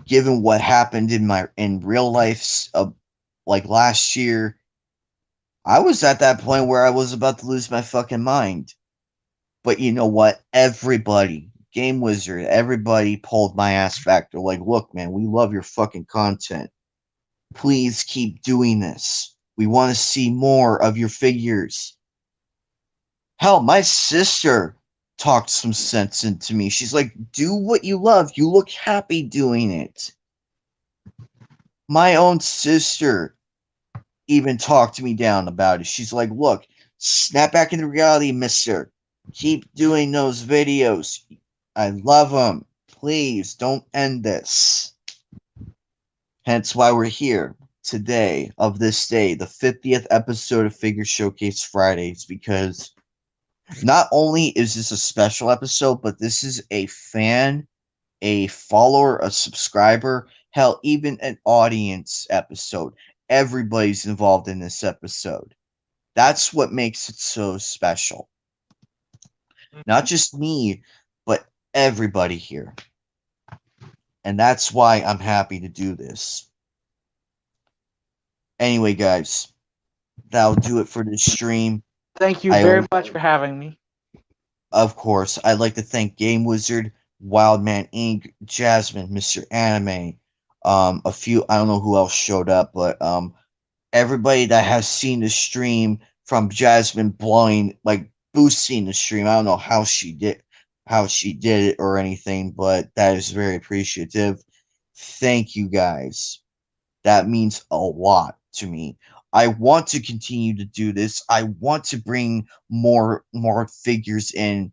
given what happened in real life, like last year, I was at that point where I was about to lose my fucking mind. But you know what? Everybody, Game Wizard, everybody pulled my ass back. They're like, look, man, we love your fucking content. Please keep doing this. We want to see more of your figures. Hell, my sister talked some sense into me. She's like, do what you love. You look happy doing it. My own sister even talked me down about it. She's like, look, snap back into reality, mister. Keep doing those videos. I love them. Please don't end this. Hence why we're here today, of this day, the 50th episode of Figure Showcase Fridays, because not only is this a special episode, but this is a fan, a follower, a subscriber, hell, even an audience episode. Everybody's involved in this episode. That's what makes it so special. Not just me, but everybody here. And that's why I'm happy to do this. Anyway, guys, that'll do it for this stream. thank you I very always, much for having me. of course, I'd like to thank Game Wizard, Wildman Inc., Jasmine, Mr. Anime, a few, I don't know who else showed up, but everybody that has seen the stream, from Jasmine blowing, like boosting the stream. I don't know how she did it or anything, but that is very appreciative. Thank you guys. That means a lot to me. I want to continue to do this. I want to bring more figures in.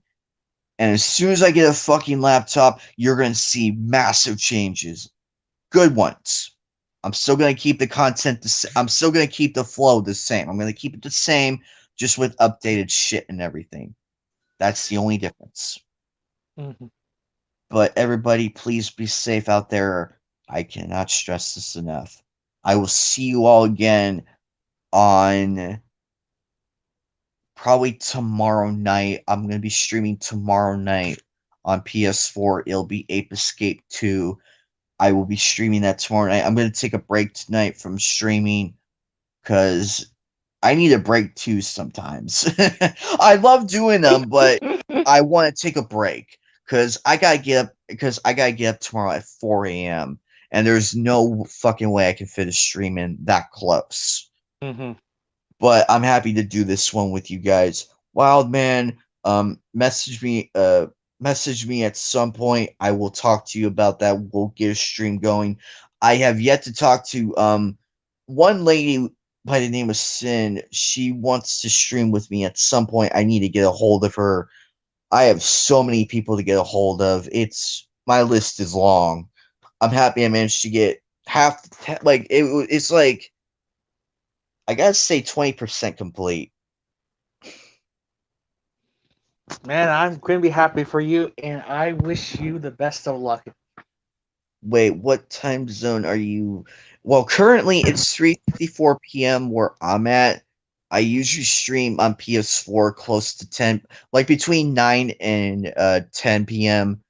And as soon as I get a fucking laptop, you're going to see massive changes. Good ones. I'm still going to keep the content I'm still going to keep the flow the same. I'm going to keep it the same just with updated shit and everything. That's the only difference. Mm-hmm. But everybody, please be safe out there. I cannot stress this enough. I will see you all again on probably tomorrow night. I'm going to be streaming tomorrow night on PS4. It'll be Ape Escape 2. I will be streaming that tomorrow night. I'm going to take a break tonight from streaming because I need a break too sometimes. I love doing them, but I want to take a break because I gotta get up tomorrow at 4 a.m. and there's no fucking way I can fit a stream in that close. Mm-hmm. But I'm happy to do this one with you guys. Wildman, message me at some point. I will talk to you about that. We'll get a stream going. I have yet to talk to one lady by the name of Sin. She wants to stream with me at some point. I need to get a hold of her. I have so many people to get a hold of. My list is long. I'm happy I managed to get it's like I gotta say 20% complete. Man, I'm going to be happy for you, and I wish you the best of luck. Wait, what time zone are you? Well, currently it's 3:54 p.m. where I'm at. I usually stream on PS4 close to 10, like between 9 and 10 p.m.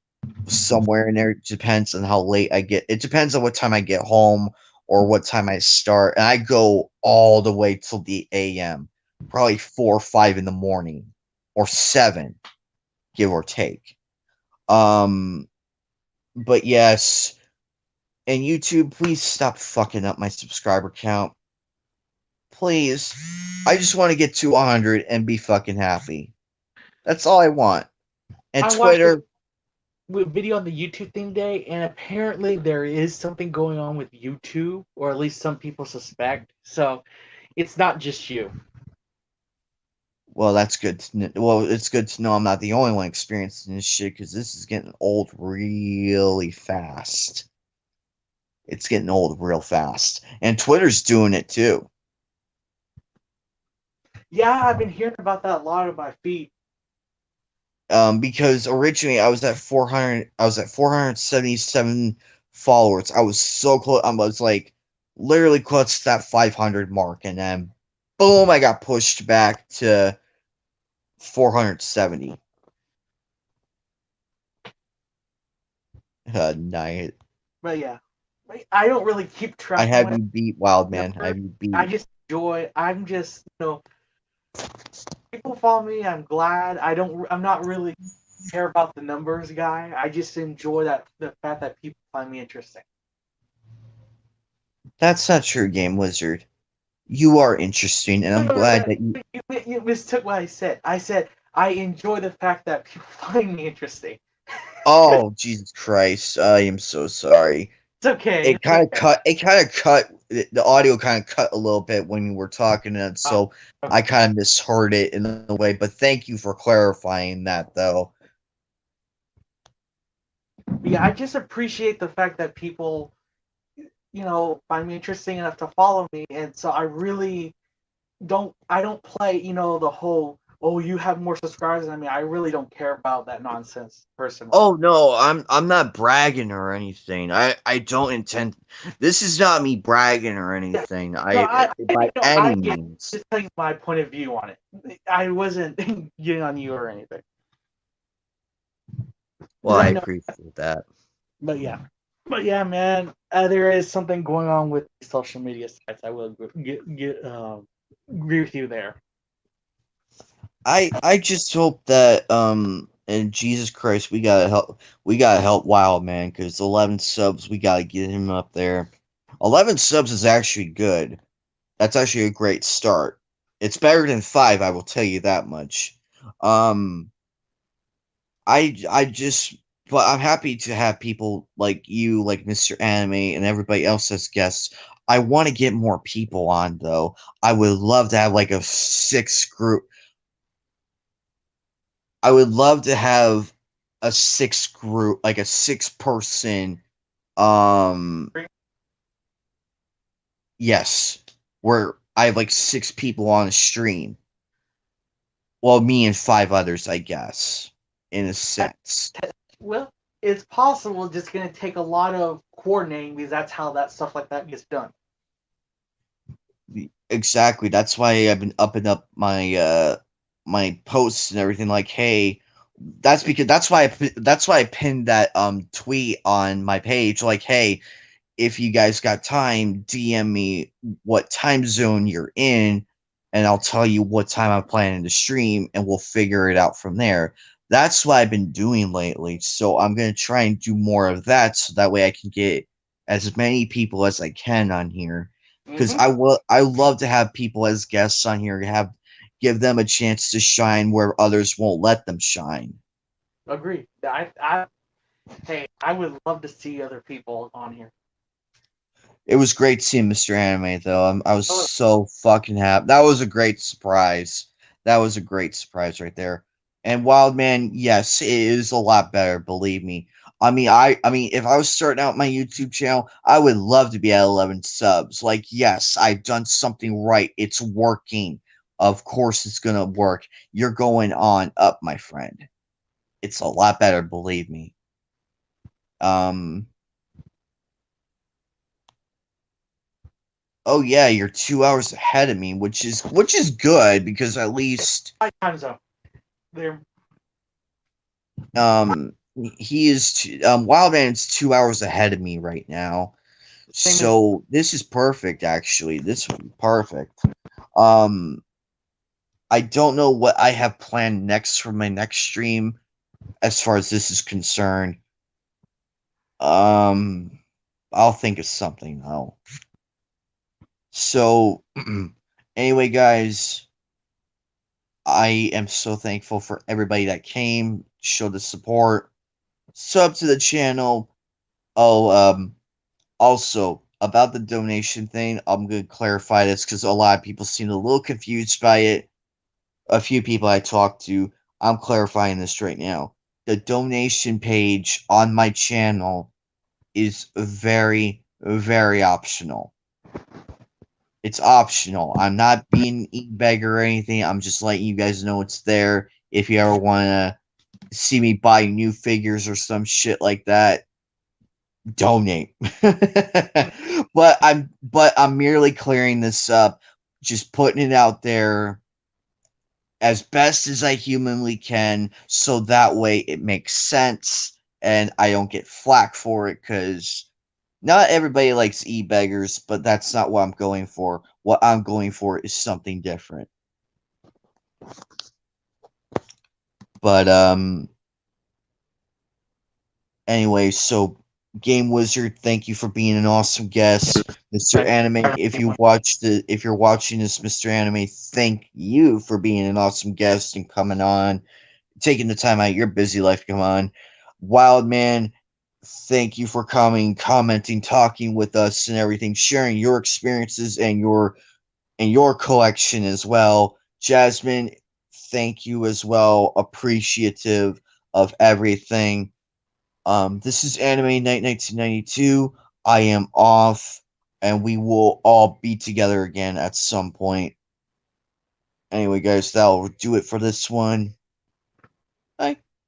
somewhere in there. It depends on how late I get. It depends on what time I get home or what time I start. And I go all the way till the a.m. Probably 4 or 5 in the morning or 7, give or take. Um, but yes, and YouTube, please stop fucking up my subscriber count. Please. I just want to get to 100 and be fucking happy. That's all I want. And I watched Twitter, a video on the YouTube thing today, and apparently there is something going on with YouTube, or at least some people suspect. So it's not just you. well, that's good. Well, it's good to know I'm not the only one experiencing this shit because this is getting old really fast. It's getting old real fast. And Twitter's doing it too. Yeah, I've been hearing about that a lot of my feed. Because originally I was at 477 followers. I was so close. I was like literally close to that 500 mark, and then boom, I got pushed back to 470. Night. But yeah, I don't really keep I track of have my you beat, Wild Man. I number. have you I beat. just enjoy. I'm just people follow me. I'm glad. I'm not really care about the numbers guy. I just enjoy the fact that people find me interesting. That's not true, Game Wizard. You are interesting, and I'm glad that you. You mistook what I said. I said I enjoy the fact that people find me interesting. Oh, Jesus Christ! I am so sorry. It's okay. It kind of cut. It kind of cut. The audio kind of cut a little bit when you were talking, and so I kind of misheard it in a way. But thank you for clarifying that, though. Yeah, I just appreciate the fact that people, find me interesting enough to follow me, and so I really don't. I don't play, the whole. Oh, you have more subscribers than me. I really don't care about that nonsense personally. Oh no, I'm not bragging or anything. I don't intend. This is not me bragging or anything. By any I get means. just telling my point of view on it. I wasn't getting on you or anything. Well, I know, appreciate that. but yeah, man. There is something going on with social media sites. I will agree with you there. I just hope that and Jesus Christ, we gotta help Wild Man because 11 subs, we gotta get him up there. 11 subs is actually good. That's actually a great start. It's better than 5, I will tell you that much. Um, I just, but I'm happy to have people like you, like Mr. Anime, and everybody else as guests. I want to get more people on though. I would love to have like a six group. I would love to have a six group, like a 6 person. Um, yes, where I have like 6 people on a stream. Well, me and 5 others, I guess, in a sense. Well, it's possible. It's just gonna take a lot of coordinating because that's how that stuff like that gets done. Exactly. That's why I've been upping up my posts and everything. Like, hey, that's why I pinned that tweet on my page. Like, hey, if you guys got time, DM me what time zone you're in, and I'll tell you what time I'm planning to stream, and we'll figure it out from there. That's what I've been doing lately. So I'm gonna try and do more of that, so that way I can get as many people as I can on here. Because Mm-hmm. I love to have people as guests on here, have give them a chance to shine where others won't let them shine. Agree. Hey, I would love to see other people on here. It was great seeing Mr. Anime though. I was Oh, so fucking happy. That was a great surprise. That was a great surprise right there. And Wild Man, yes, it is a lot better, believe me. I mean, if I was starting out my YouTube channel, I would love to be at 11 subs. Like, yes, I've done something right. It's working. Of course it's gonna work. You're going on up, my friend. It's a lot better, believe me. Um Oh yeah, you're 2 hours ahead of me, which is good because at least my time zone. There. he is Wildman's 2 hours ahead of me right now. Same as So this is perfect actually. This would be perfect. Um I don't know what I have planned next for my next stream as far as this is concerned. Um I'll think of something though. So anyway guys, I am so thankful for everybody that came, showed the support, sub to the channel. Oh, also about the donation thing, I'm gonna clarify this because a lot of people seem a little confused by it. A few people I talked to, I'm clarifying this right now. The donation page on my channel is very, very optional. It's optional. I'm not being an e-beggar or anything. I'm just letting you guys know it's there. If you ever want to see me buy new figures or some shit like that, donate. But I'm merely clearing this up, just putting it out there as best as I humanly can, so that way it makes sense and I don't get flack for it because not everybody likes e-beggars, but that's not what I'm going for. What I'm going for is something different. But anyway, so Game Wizard, thank you for being an awesome guest. Mr. Anime, if you're watching this, Mr. Anime, thank you for being an awesome guest and coming on, taking the time out of your busy life to come on. Wild Man, thank you for coming, commenting, talking with us and everything, sharing your experiences and your collection as well. Jasmine, thank you as well. Appreciative of everything. This is Anime Night 1992. I am off, and we will all be together again at some point. Anyway, guys, that'll do it for this one.